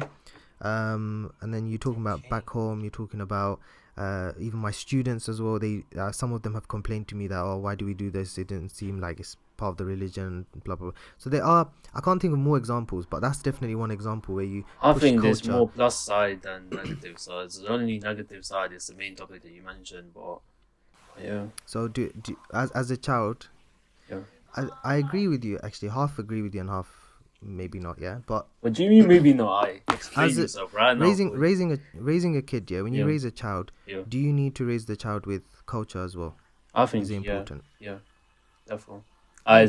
And then you're talking about back home. You're talking about. Even my students as well, they some of them have complained to me that why do we do this, it didn't seem like it's part of the religion, blah blah blah. So there are, I can't think of more examples, but that's definitely one example where you I think there's more plus side than negative side. The only negative side is the main topic that you mentioned, but so do as a child, I agree with you, actually half agree with you and half maybe not, but what do you mean maybe not? Explain yourself right now. Raising a kid, when you raise a child, do you need to raise the child with culture as well? I think it's important. Definitely.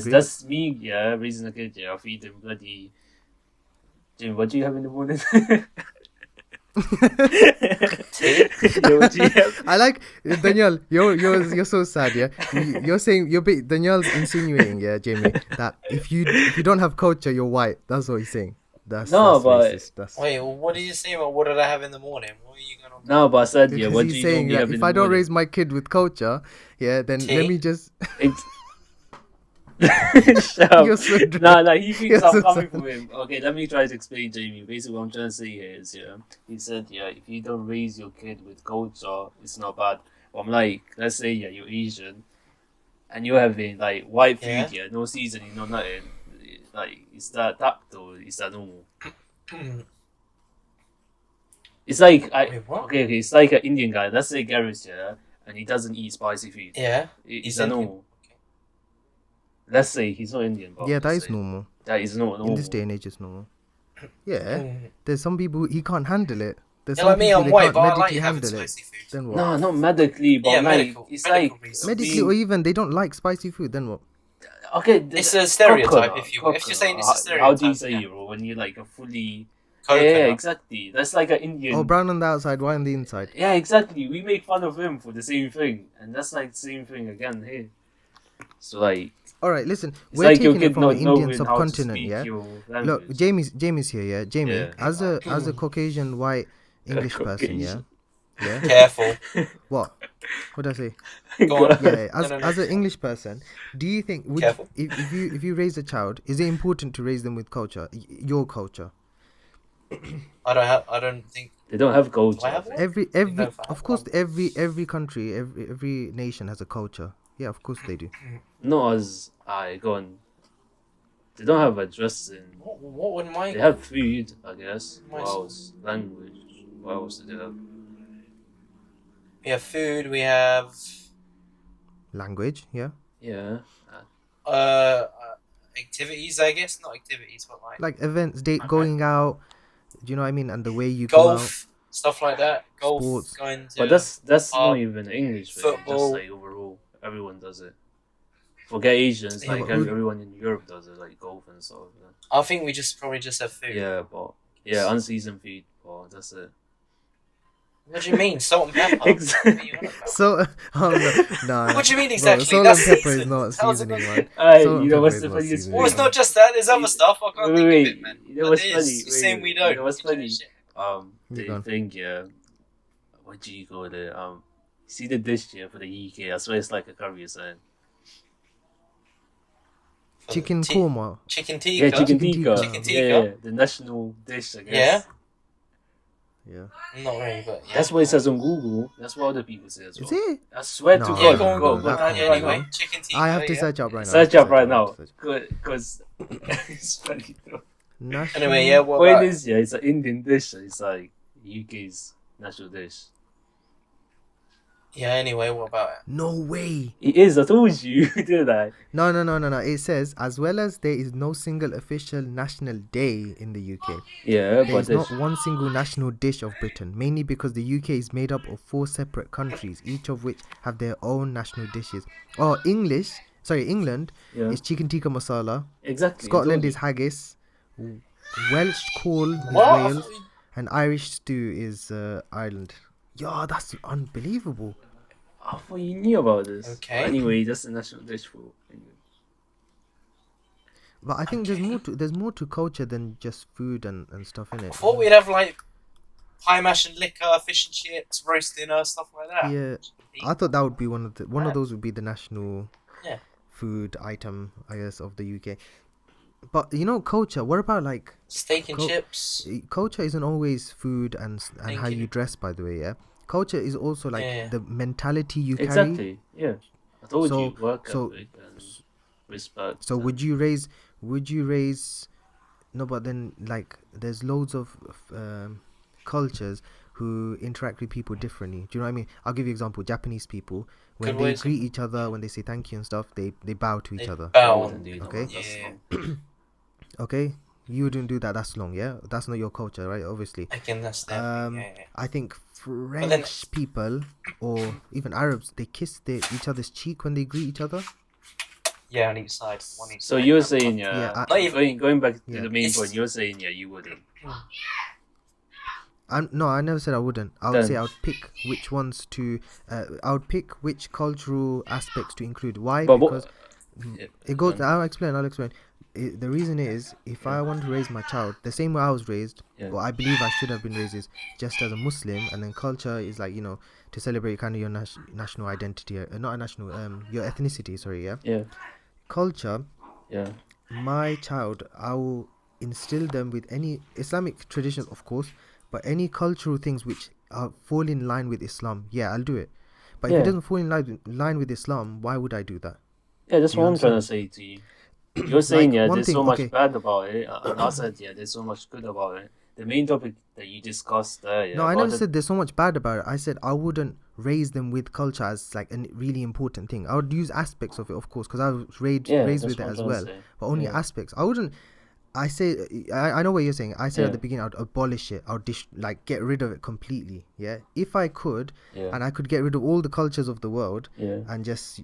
That's me, raising a kid, I feed him bloody Jim, what do you have in the morning? I like Danyal. You're so sad. Yeah, you're saying Danyal's insinuating, Jamie, that if you don't have culture, you're white. That's what he's saying. That's No, but racist. That's Wait, well, what did you say about what did I have in the morning? What are you going on? no, but I said yeah. because What do he's you saying normally that have in if the I don't morning? raise my kid with culture, yeah, then let Tea? me just. Shut up. You're so Nah, he thinks You're I'm so coming sad. for him. Okay, let me try to explain, Jamie. Basically, what I'm trying to say here is, he said, if you don't raise your kid with culture, it's not bad. But I'm like, let's say, you're Asian, and you're having, like, white food, Yeah. no seasoning, no nothing. Like, is that or is that normal? It's like, Wait, what? okay, it's like an Indian guy. Let's say Gareth, and he doesn't eat spicy food. Yeah. Is He's that Indian. normal? Let's say he's not Indian, but Yeah, I'm that just is saying. normal. That is not normal. In this day and age, it's normal. Yeah, there's some people he can't handle it. There's Yeah, some like me, people I'm they white, can't but I like medically having handle it. spicy food. Then what? No, not medically, but Yeah, like it's medical like reasons. Medically, or even they don't like spicy food. Then what? okay. It's a stereotype, coconut, if you will. If you're saying it's a How do you stereotype, say yeah. it, bro? When you're like a fully Coconut. yeah, exactly. That's like an Indian. Oh, brown on the outside, white on the inside. Yeah, exactly. We make fun of him for the same thing, and that's like the same thing again here. So like, All right, listen, it's we're like your taking it kid from not the Indian knowing how to subcontinent, speak yeah. your Look, language. Jamie's here, yeah. Jamie, Yeah. as a Caucasian white English person, yeah. Yeah. Careful. What? What did I say? Go on. Yeah, No. as an English person, do you think Careful. if you raise a child, is it important to raise them with culture, your culture? I don't think. They don't have culture. Do I have one? Every know if I have of course one. every country, every nation has a culture. Yeah, of course they do. Not as I go on. They don't have a dressing. What would my? They have food, I guess. My- What else? Language. What else do they have? We have food. We have Language, yeah. Yeah. activities. I guess not activities, but Like events, Okay. going out. Do you know what I mean? And the way you go out. golf, stuff like that. Golf, Sports. going to. But that's not pub, even English, thing. Just football. like overall, everyone does it. Forget Asians, Yeah, like but who- everyone in Europe does it, like golf and stuff. I think we probably just have food. Yeah, but unseasoned food. But that's it. What do you mean, salt and pepper? Exactly. What are you on about? So, nah. What do you mean Bro, exactly? salt That's and pepper is seasoned. not How's it seasoning, not- man. Alright, Salt and you know what's pepper the is not funniest seasoning. Well, it's not just that. There's other stuff. I can't think of it, man. You know what's But it funny? is. You're saying we don't. You know what's You're funny? shit. You They gone. think what do you call it? See the dish here for the UK. I swear it's like a curry or something. Chicken korma. Chicken tikka. Yeah, chicken Chicken tikka. tikka. Chicken tikka. Yeah, the national dish, I guess. Yeah. Not really, but yeah. That's what it says on Google. That's what other people say as well. Is it? I swear No. to Yeah, God. go on, go, that type can't it be right right. now. Chicken tikka. I have to yeah. search up right now. Search up right I have now. to search. Because it's funny though. National- Anyway, yeah. What Point about? is, it's an Indian dish. It's like UK's national dish. Yeah. Anyway, what about it? No way. It is. I told you, didn't I? No. It says, as well as there is no single official national day in the UK. Yeah, There but is not one single national dish of Britain, mainly because the UK is made up of 4 separate countries, each of which have their own national dishes. Oh, England yeah, is chicken tikka masala, exactly. I Scotland told is haggis, Welsh caul is What? Wales, and Irish stew is Ireland. Yeah, that's unbelievable. you. I thought you knew about this. Okay. Anyway, that's the national dish for England. But I think there's more to culture than just food and stuff in I it. thought we'd have like pie mash and liquor, fish and chips, roast dinner, stuff like that. Yeah, I thought that would be one of those would be the national Yeah. food item, I guess, of the UK. But culture. What about like Steak and chips. culture? Isn't always food and Thank how you you. dress. By the way, yeah. Culture is also like Yeah. the mentality you carry. Exactly. Yeah. I told So- you. Work so- ethic and respect. So would you raise? No, but then like there's loads of cultures who interact with people differently. Do you know what I mean? I'll give you an example. Japanese people, when Good they ways of- greet each other, when they say thank you and stuff, they bow to each They other. I bow. wouldn't do that. Okay. That's Yeah. wrong. Okay, you wouldn't do that. That's long, yeah. That's not your culture, right? Obviously. Again, that's their thing, yeah. I think French then- people or even Arabs, they kiss each other's cheek when they greet each other. Yeah, on each side. On each So side. you're saying, Yeah, I- Not even- going back to Yeah. the main It's- point, you're saying, you wouldn't. No, I never said I wouldn't. I would say Then- I would pick which ones to. I would pick which cultural aspects to include. Why? But Because yeah, it goes. then- I'll explain. the reason is, if I want to raise my child the same way I was raised, Yeah. or I believe I should have been raised, is just as a Muslim, and then culture is like, to celebrate kind of your national identity, not a national, your ethnicity. Sorry, yeah. Yeah. Culture. Yeah. My child, I will instill them with any Islamic traditions, of course, but any cultural things which fall in line with Islam. Yeah, I'll do it. But if it Yeah. doesn't fall in line with Islam, why would I do that? Yeah, that's Do you what I'm trying to understand? say to you. You're saying, Like yeah, one there's thing, so much okay. bad about it, and I said, yeah, there's so much good about it. The main topic that you discussed there, yeah, No, I about never the said there's so much bad about it. I said I wouldn't raise them with culture as like a really important thing. I would use aspects of it, of course, because I was yeah, raised that's with it what I'm as trying to well, say. but only Yeah. aspects. I wouldn't. I say I know what you're saying. I said Yeah. at the beginning I'd abolish it. I'd get rid of it completely. Yeah, if I could, Yeah. and I could get rid of all the cultures of the world, Yeah. and just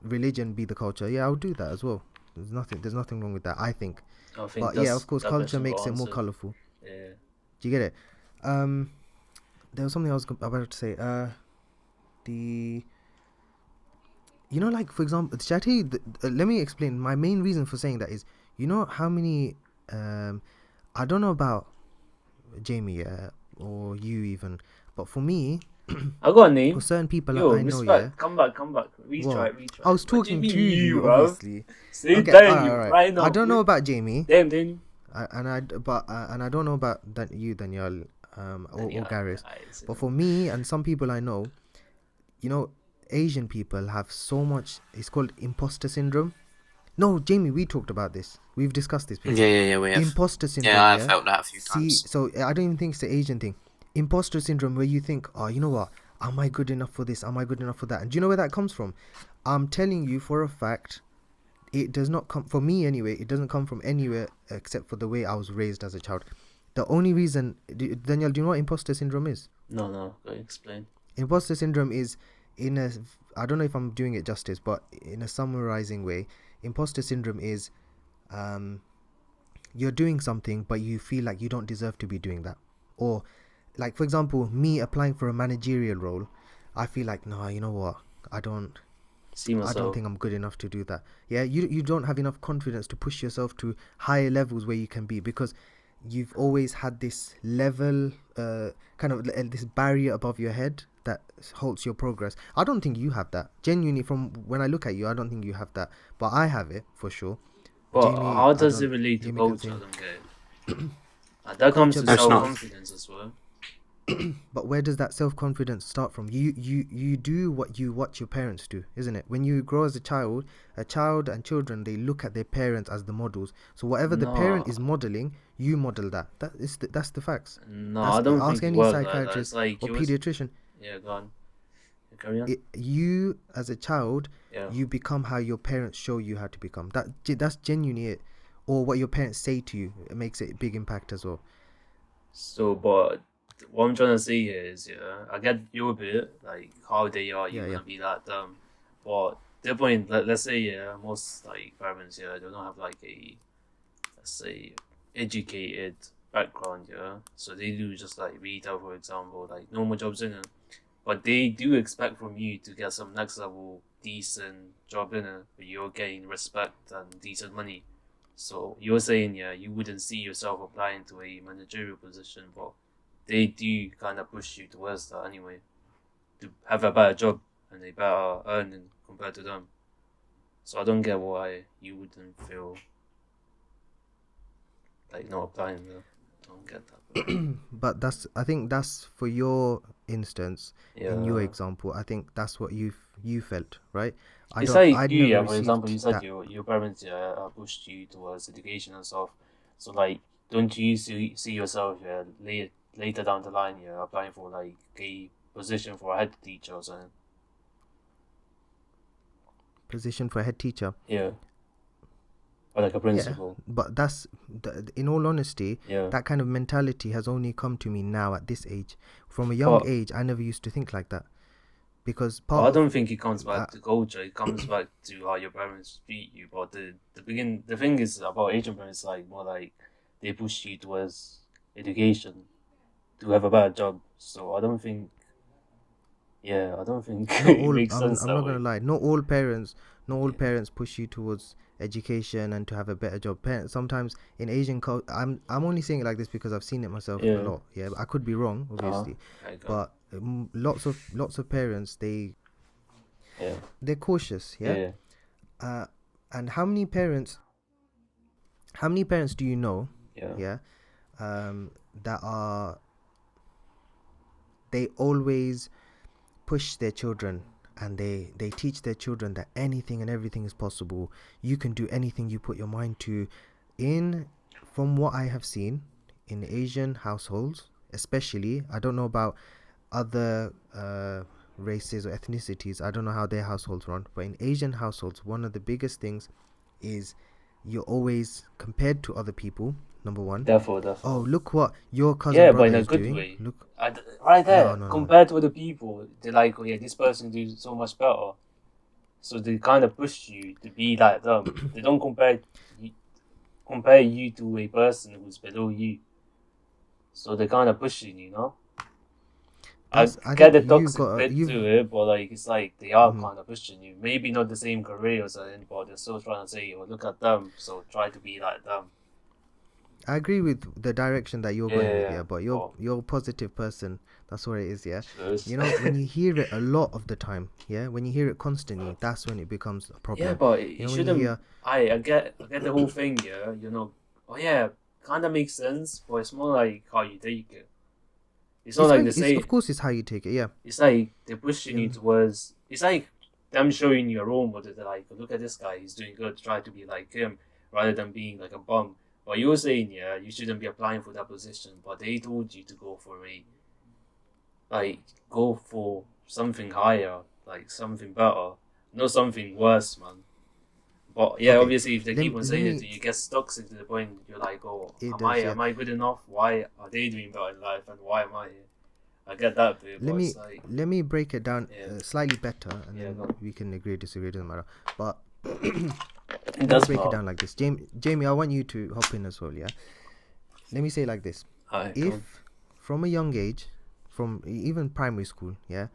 religion be the culture. Yeah, I would do that as well. There's nothing wrong with that, I think. I think But yeah, that's of course, that culture question makes got it more answered. colorful. Yeah. Do you get it? There was something I was about to say. The like, for example, should I tell you let me explain. My main reason for saying that is, how many I don't know about Jamie, or you even, but for me, I got a for name. certain people Yo, I know, yeah. respect. Come back. What? Retry. I was What do you talking mean to you, you, bro? obviously. Say Okay, Daniel alright. right now. I don't know about Jamie, Then. and I don't know about you, Danyal, or Gareth. Guys. But for me and some people I know, Asian people have so much. It's called imposter syndrome. No, Jamie, we talked about this. We've discussed this before. Yeah, we have. Imposter syndrome. Yeah, Yeah, I've felt that a few times. so I don't even think it's the Asian thing. Imposter syndrome, where you think, oh, you know what? Am I good enough for this? Am I good enough for that? And do you know where that comes from? I'm telling you for a fact, it does not come for me anyway. It doesn't come from anywhere except for the way I was raised as a child. The only reason, Daniel, do you know what imposter syndrome is? No, go explain. Imposter syndrome is, I don't know if I'm doing it justice, but in a summarizing way, imposter syndrome is, you're doing something but you feel like you don't deserve to be doing that. Or, like, for example, me applying for a managerial role, I feel like, no, you know what, I don't think I'm good enough to do that. Yeah, you don't have enough confidence to push yourself to higher levels where you can be, because you've always had this level, kind of this barrier above your head that halts your progress. I don't think you have that. Genuinely, from when I look at you, I don't think you have that. But I have it for sure. But Jamie, how does it relate to Jamie can culture? say I don't get it. That comes culture, to That's not- self-confidence as well. but where does that self-confidence start from? You do what your parents do, isn't it? When you grow as a child and children, they look at their parents as the models. So whatever the parent No. is modeling, you model that. That's the facts. No, That's I don't ask think it any works like that. psychiatrist It's like or pediatrician. Yeah, go on. Carry on. You as a child, Yeah. you become how your parents show you how to become. That's genuinely it. Or what your parents say to you, it makes a big impact as well. So, but what I'm trying to say here is, yeah, I get your bit, like how they are, you're gonna be that dumb. But the point, let's say, yeah, most like parents, yeah, they don't have like a, let's say, educated background, yeah. So they do just like retail, for example, like normal jobs in it. But they do expect from you to get some next level decent job in it, where you're getting respect and decent money. So you're saying, yeah, you wouldn't see yourself applying to a managerial position, but they do kind of push you towards that anyway, to have a better job and a better earning compared to them. So I don't get why you wouldn't feel like not applying there. I don't get that. But I think that's for your instance, in your Yeah. example. I think that's what you felt, right? It's like I'd you, never yeah, for example, you received said that. your parents pushed you towards education and stuff. So like, don't you see yourself later down the line, yeah, applying for like a position for a head teacher or something? Position for a head teacher. Yeah. Or like a principal. Yeah, but in all honesty, Yeah. that kind of mentality has only come to me now at this age. From a young age, I never used to think like that, because I don't think it comes back to culture. It comes back to how your parents treat you. But the thing is about Asian parents, like more like they push you towards education to have a better job. So I don't think Yeah, I don't think Not it all. makes sense I'm that not gonna way. lie. Not all Yeah. parents push you towards education and to have a better job. Parents sometimes in Asian culture. I'm only saying it like this because I've seen it myself a Yeah. lot. Yeah, I could be wrong, obviously, Okay, go on. but lots of parents Yeah. they're cautious. Yeah. Yeah. And how many parents do you know? Yeah. Yeah. That are they always push their children, and they teach their children that anything and everything is possible. You can do anything you put your mind to. In From what I have seen in Asian households, especially, I don't know about other races or ethnicities. I don't know how their households run, but in Asian households, one of the biggest things is you're always compared to other people. Number one. Oh, Therefore. look what your cousin Yeah, but brother in a is good doing. way. Look. Right No, there, no, no. compared to other people, they're like, oh yeah, this person do so much better. So they kind of push you to be like them. They don't compare you to a person who's below you. So they kind of pushing, you know. I I get think the toxic bit you've to it, but like it's like they are mhm. kind of pushing you. Maybe not the same career or something, but they're still trying to say, "Oh, look at them." So try to be like them. I agree with the direction that you're going with, Yeah, yeah, but but you're a positive person. That's what it is, yeah. shush. You know, when you hear it a lot of the time, yeah, when you hear it constantly, that's when it becomes a Yeah, problem. but You it know, when you shouldn't. hear I get the whole thing. Yeah, you know. Oh yeah, kind of makes sense, but it's more like how you take it. It's not like they it's of say. course it's how you take it, yeah. It's like they're pushing you You towards. It's like them showing you a role model. They're like, look at this guy. He's doing good. Try to be like him, rather than being like a bum. But you're saying, yeah, you shouldn't be applying for that position. But they told you to like go for something higher, like something better, not something worse, man. But yeah, okay. obviously, if they keep on Let saying it me to you, it gets toxic to the point you're like, oh, it am I does, yeah. am I good enough? Why are they doing better in life, and why am I here? I get that bit, Let but me it's like, break it down yeah, slightly better, and yeah, then no, we can agree disagree, doesn't matter. But it let me does break it matter. down like this. Jamie, I want you to hop in as well, yeah. Let me say it like this. Alright, go on. If from a young age, from even primary school, yeah,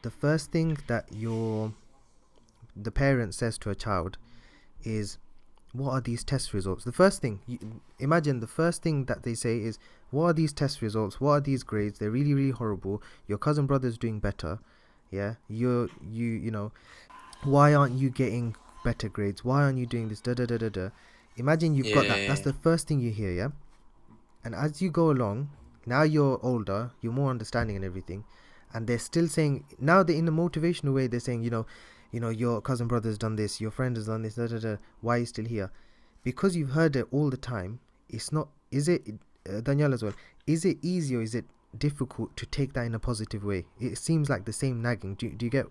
the first thing that the parent says to a child is, what are these test results? The first thing, imagine the first thing that they say is, what are these test results? What are these grades? They're really, really horrible. Your cousin brother's doing better. Yeah, you know, why aren't you getting better grades? Why aren't you doing this? Da da da da da. Imagine you've got that. That's Yeah, the first thing you hear, yeah. And as you go along, now you're older, you're more understanding and everything, and they're still saying, now they're in a motivational way, they're saying, your cousin brother's done this, your friend has done this, da da da. Why are you still here? Because you've heard it all the time. It's not. Is it, Daniel as well? Is it easy or is it difficult to take that in a positive way? It seems like the same nagging. Do you get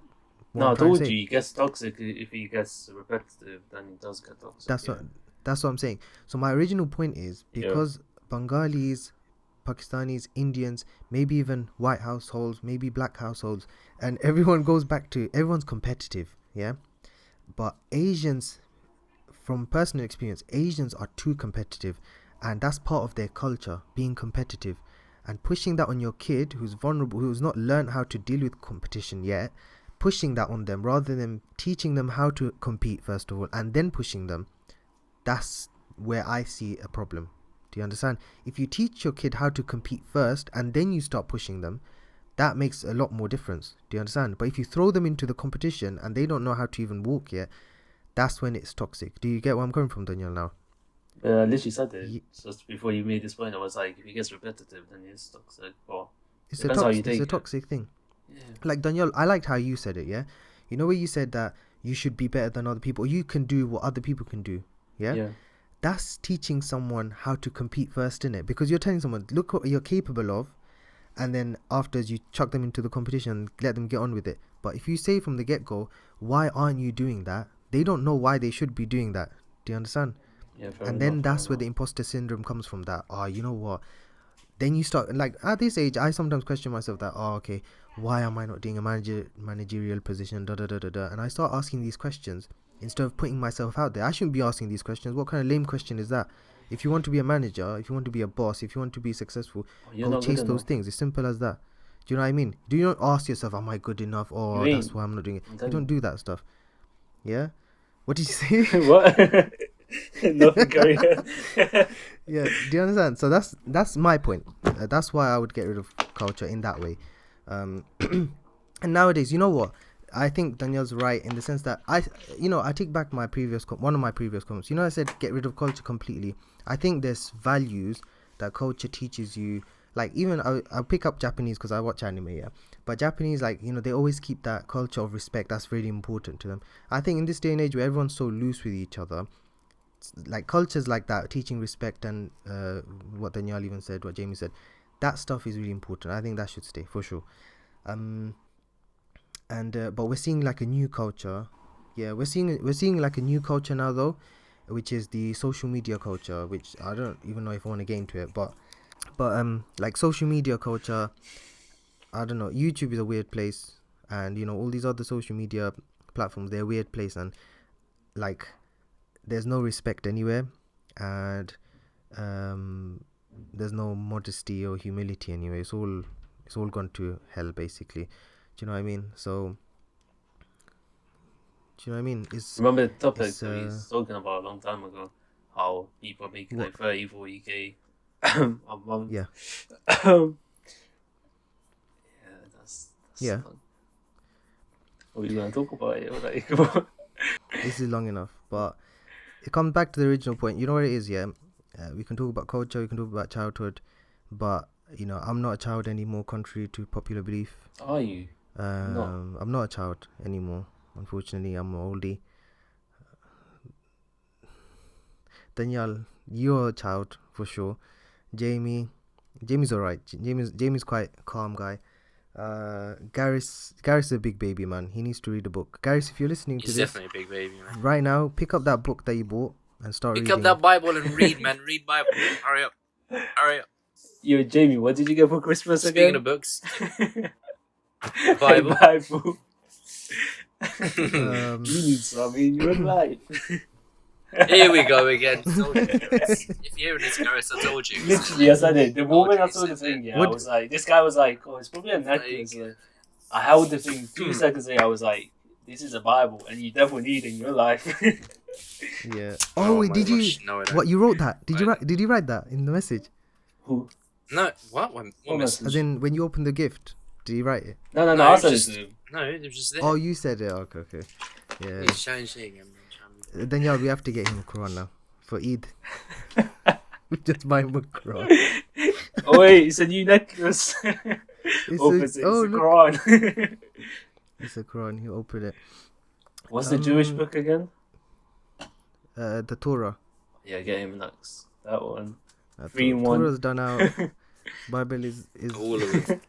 what No, I'm I trying to told say? you, it gets toxic if it gets repetitive. Then it does get toxic. That's what Yeah, that's what I'm saying. So my original point is, yeah, because Bengalis, Pakistanis, Indians, maybe even white households, maybe black households, and everyone goes back to, everyone's competitive, yeah. But Asians, from personal experience, Asians are too competitive, and that's part of their culture, being competitive, and pushing that on your kid who's vulnerable, who's not learned how to deal with competition yet, pushing that on them rather than teaching them how to compete first of all, and then pushing them. That's where I see a problem. Do you understand? If you teach your kid how to compete first and then you start pushing them, that makes a lot more difference. Do you understand? But if you throw them into the competition and they don't know how to even walk yet, that's when it's toxic. Do you get where I'm coming from, Daniel? Now, but I literally said it Ye- just before you made this point. I was like, if it gets repetitive, then it's toxic. But it's depends how you it's a take it. toxic thing. Yeah, Like Daniel, I liked how you said it. Yeah, you know where you said that you should be better than other people. You can do what other people can do. Yeah, yeah, that's teaching someone how to compete first, in it, because you're telling someone, look what you're capable of, and then afterwards you chuck them into the competition and let them get on with it. But if you say from the get-go, why aren't you doing that, they don't know why they should be doing that. Do you understand? yeah. Fair And enough. then Fair that's where enough. the imposter syndrome comes from, that, you know what, then you start, like, at this age I sometimes question myself that, okay, why am I not doing a managerial position, da da da da da, and I start asking these questions instead of putting myself out there. I shouldn't be asking these questions. What kind of lame question is that? If you want to be a manager, if you want to be a boss, if you want to be successful, But you're go not good chase those enough. things. It's simple as that. Do you know what I mean? Do you not ask yourself, am I good enough? Or You that's ain't. why I'm not doing it. I'm You telling don't do that stuff. Yeah? What did you say? What? Nothing, carry on. Yeah, do you understand? So that's my point. That's why I would get rid of culture in that way. And nowadays, you know what? I think Daniel's right in the sense that I take back my one of my previous comments. I said get rid of culture completely. I think there's values that culture teaches you. Like even I'll pick up Japanese because I watch anime, yeah. But Japanese, like they always keep that culture of respect. That's really important to them. I think in this day and age where everyone's so loose with each other, like cultures like that, teaching respect and what Danyal even said, what Jamie said, that stuff is really important. I think that should stay for sure. But we're seeing like a new culture. Yeah, we're seeing like a new culture now though, which is the social media culture, which I don't even know if I want to get into it, but like social media culture, I don't know. YouTube is a weird place, and all these other social media platforms, they're a weird place, and like there's no respect anywhere, and there's no modesty or humility anyway. It's all gone to hell basically. Do you know what I mean? So do you know what I mean? Remember the topic It's that we was talking about a long time ago? How people are making what? like 30, 40K a month. Yeah. Yeah, that's Yeah. fun. What are you gonna talk about it? Or like, This is long enough, but it comes back to the original point. You know what it is, yeah. We can talk about culture, we can talk about childhood, but I'm not a child anymore, contrary to popular belief. are you? No. I'm not a child anymore. Unfortunately, I'm an oldie. Danyal, you're a child for sure. Jamie's alright. Jamie's quite a calm guy. Gareth's a big baby, man. He needs to read a book. Gareth, if you're listening He's to this definitely a big baby, man. right now, pick up that book that you bought and start Pick reading. up that Bible and read, man. Read Bible. Hurry up. Hurry up. Yo, Jamie, what did you get for Christmas Speaking again? of books, Bible. Bible. Um, You need some in your life. Here we go again. Told you, Gareth. If you're hearing this, Gareth, I told you. Literally, I said it. The moment I you, saw the said thing, it. yeah, I What- was like, this guy was like, oh, it's probably a necklace. Like, Like, I held the thing 2 seconds later. I was like, this is a Bible, and you definitely need it in your life. yeah. Oh Oh, wait, my did gosh, you? no, I don't. What, you wrote that? Did you I write? Did you write that in the message? Who? No, what? What What message? message? As in, when you opened the gift, did you write it? No, No, I it's said just- it to him. No, it was just there. Oh, you said it. Okay. Yeah. He's showing him. Daniel, we have to get him a Quran now for Eid. Just buy him a Quran. Oh wait, it's a new necklace. It's Opens it. oh, It's a look. Quran. It's a Quran. You open it. What's the Jewish book again? The Torah. Yeah, get him next. That one. Uh, 3 in 1. Torah's done out. Bible is All of it.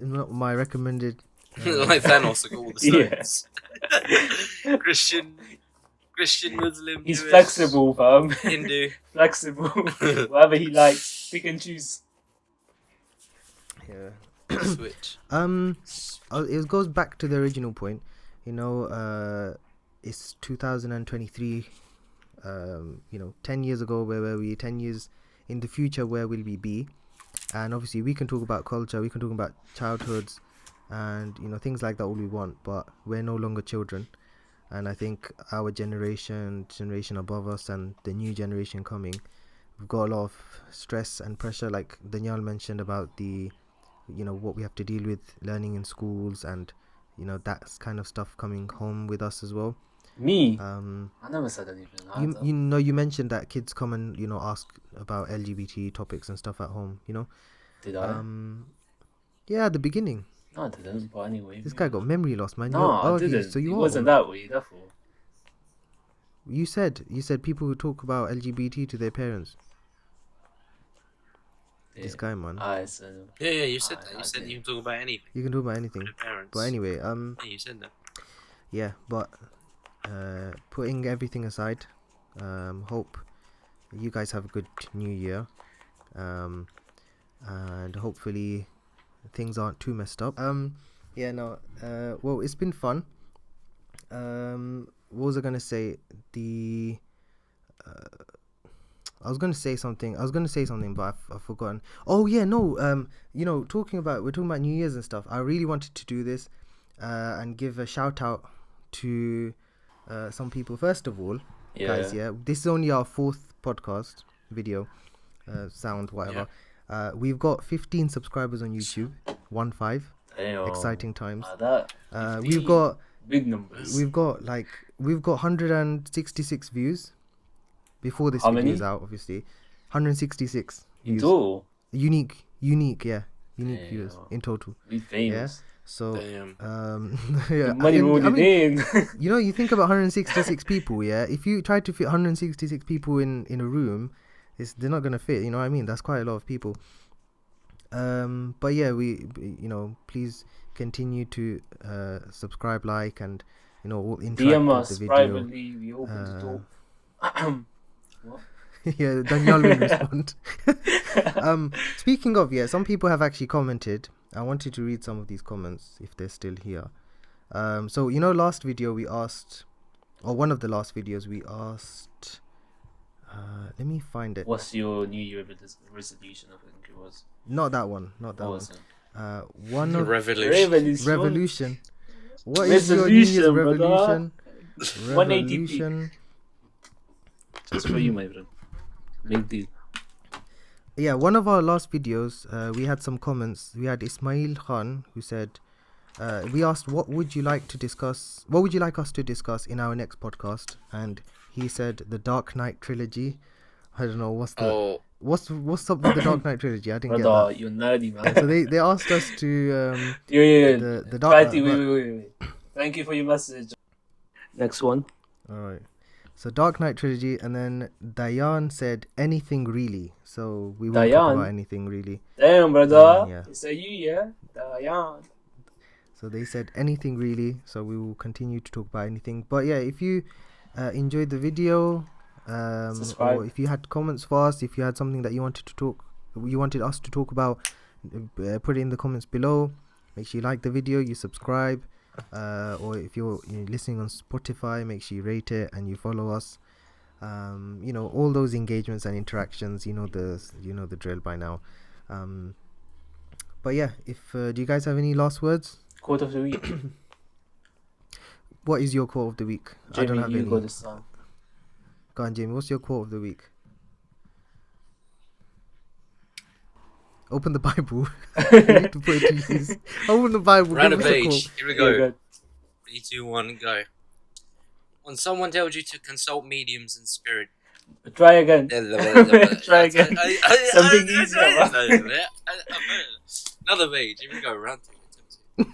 not my recommended. Like Thanos took all the Yeah. stones. Christian, Muslim, He's Jewish, flexible, fam. Hindu. Flexible. Whatever he likes. Pick and choose. Yeah. Switch. It goes back to the original point. It's 2023. 10 years ago, where were we? 10 years in the future, where will we be? And obviously, we can talk about culture, we can talk about childhoods, and things like that all we want. But we're no longer children, and I think our generation above us, and the new generation coming, we've got a lot of stress and pressure, like Danyal mentioned about the what we have to deal with learning in schools, and that kind of stuff coming home with us as well. Me? I never said anything like that. You mentioned that kids come and ask about LGBT topics and stuff at home. Did I? Yeah, at the beginning. No, I didn't. But anyway. This guy got memory loss, man. No, I didn't. So you it are wasn't old. that way, therefore. You said people who talk about LGBT to their parents. Yeah. This guy, man. I said. Yeah, you said that. I You said did. you can talk about anything. You can talk about anything. With your parents. But anyway, Yeah, you said that. yeah, but putting everything aside, hope you guys have a good new year, and hopefully things aren't too messed up. Well, it's been fun. What was I gonna say? I was gonna say something, but I've forgotten. Oh yeah, no. We're talking about New Year's and stuff. I really wanted to do this, and give a shout out to some people. First of all, guys, this is only our 4th podcast video, sound, whatever. We've got 15 subscribers on YouTube. 15. Damn. Exciting times. We've got big numbers. We've got 166 views before this How video many? is out, obviously. 166 In views. total? Unique viewers in total. We famous. So Damn. yeah, The money rolling in. you think about 166 people, yeah. If you try to fit 166 people in a room, they're not gonna fit. You know what I mean? That's quite a lot of people. But yeah, we please continue to subscribe, like, and all interact DM with us the video. privately. We open to talk. What? Yeah, Danyal will respond. Speaking of, some people have actually commented. I wanted to read some of these comments if they're still here. So last video we asked, or one of the last videos we asked. Let me find it. What's your New Year resolution? I think it was. Not that one. Not that What one. was it? One of Revolution. What is your New Year's Resolution, brother. revolution? 180p. Revolution. Just for you, my friend. Big deal. Yeah, one of our last videos, we had some comments. We had Ismail Khan who said, we asked, what would you like us to discuss in our next podcast? And he said the Dark Knight trilogy. I don't know what's up with the Dark Knight trilogy. I didn't Brother, get that. you're nerdy, man. So they asked us to Yeah. the Dark Fatty, Knight. wait. Thank you for your message. Next one. All right. So Dark Knight trilogy, and then Dayan said anything really. So we won't talk about anything really. Damn, brother. Yeah. It's a you, yeah? Dayan. So they said anything really. So we will continue to talk about anything. But yeah, if you enjoyed the video, subscribe. or if you had comments for us, if you had something that you wanted us to talk about, put it in the comments below. Make sure you like the video, you subscribe. Or if you're listening on Spotify, make sure you rate it and you follow us. All those engagements and interactions, the drill by now. But yeah, do you guys have any last words? Quote of the week. What is your quote of the week? Jamie, I don't have you any. go this time. Go on, Jamie. What's your quote of the week? Open the Bible. You need to put it to use. Open the Bible. Round of give us a page. quote. Here we Yeah, go. good. 3, 2, 1, go. When someone tells you to consult mediums in spirit. Try again. Try again. Something easier. Another page. Here we go. Round 3.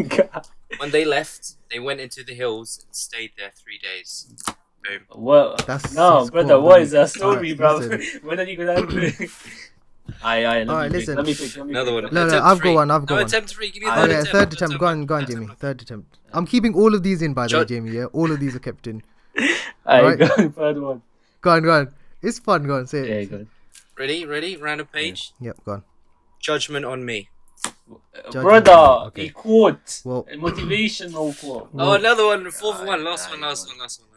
God. When they left, they went into the hills and stayed there 3 days. Boom. Well, That's no, his brother, quote, what man. is that story, Alright, bro? listen. When are you gonna do it? Let me pick. Another one. No, Attempt I've got 3. one. I've got one. Attempt 3. Give me Oh, third yeah, attempt. third attempt. Go on, Jamie. Third attempt. I'm keeping all of these in, by the way, Jamie. Yeah, all of these are kept in. Alright, Alright. go third one. Go on. It's fun. Go on, say Yeah, it. good. Ready? Round of page. Yep, go on. Judgment on me. Judgment. Brother, Okay. a quote. Well- A motivational quote. Oh, another one. Fourth one. Last one.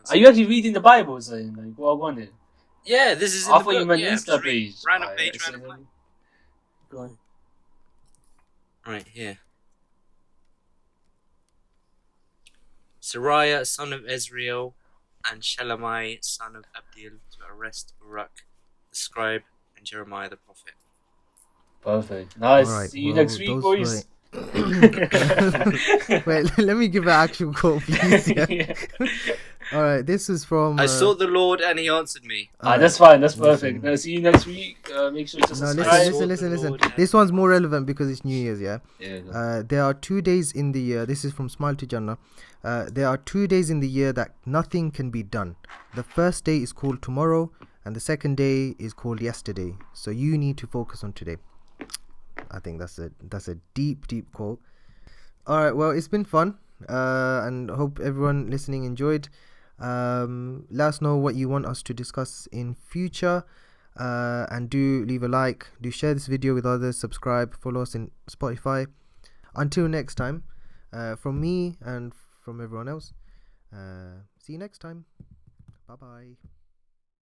Are you actually reading the Bible, saying like what on it? Yeah, this is in I the thought you book. meant Yeah, Insta page. Round of Alright, page. so Round of page. Go on. Right here. Sariah, son of Ezrael, and Shalamai, son of Abdil, to arrest Barak, the scribe, and Jeremiah the prophet. Perfect. Nice. Alright, See you well, next week, those boys. Wait, let me give an actual quote, please. Yeah. Yeah. All right, this is from. I sought the Lord, and He answered me. That's fine. That's Listen. perfect. Now, see you next week. Make sure to No, subscribe. listen. This one's more relevant because it's New Year's, yeah. Yeah. There are 2 days in the year. This is from Smile to Jannah. There are 2 days in the year that nothing can be done. The first day is called tomorrow, and the second day is called yesterday. So you need to focus on today. I think that's a deep quote. All right, well, it's been fun, and hope everyone listening enjoyed. Let us know what you want us to discuss in future, and do leave a like, do share this video with others, subscribe, follow us in Spotify. Until next time, from me and from everyone else, see you next time. Bye bye.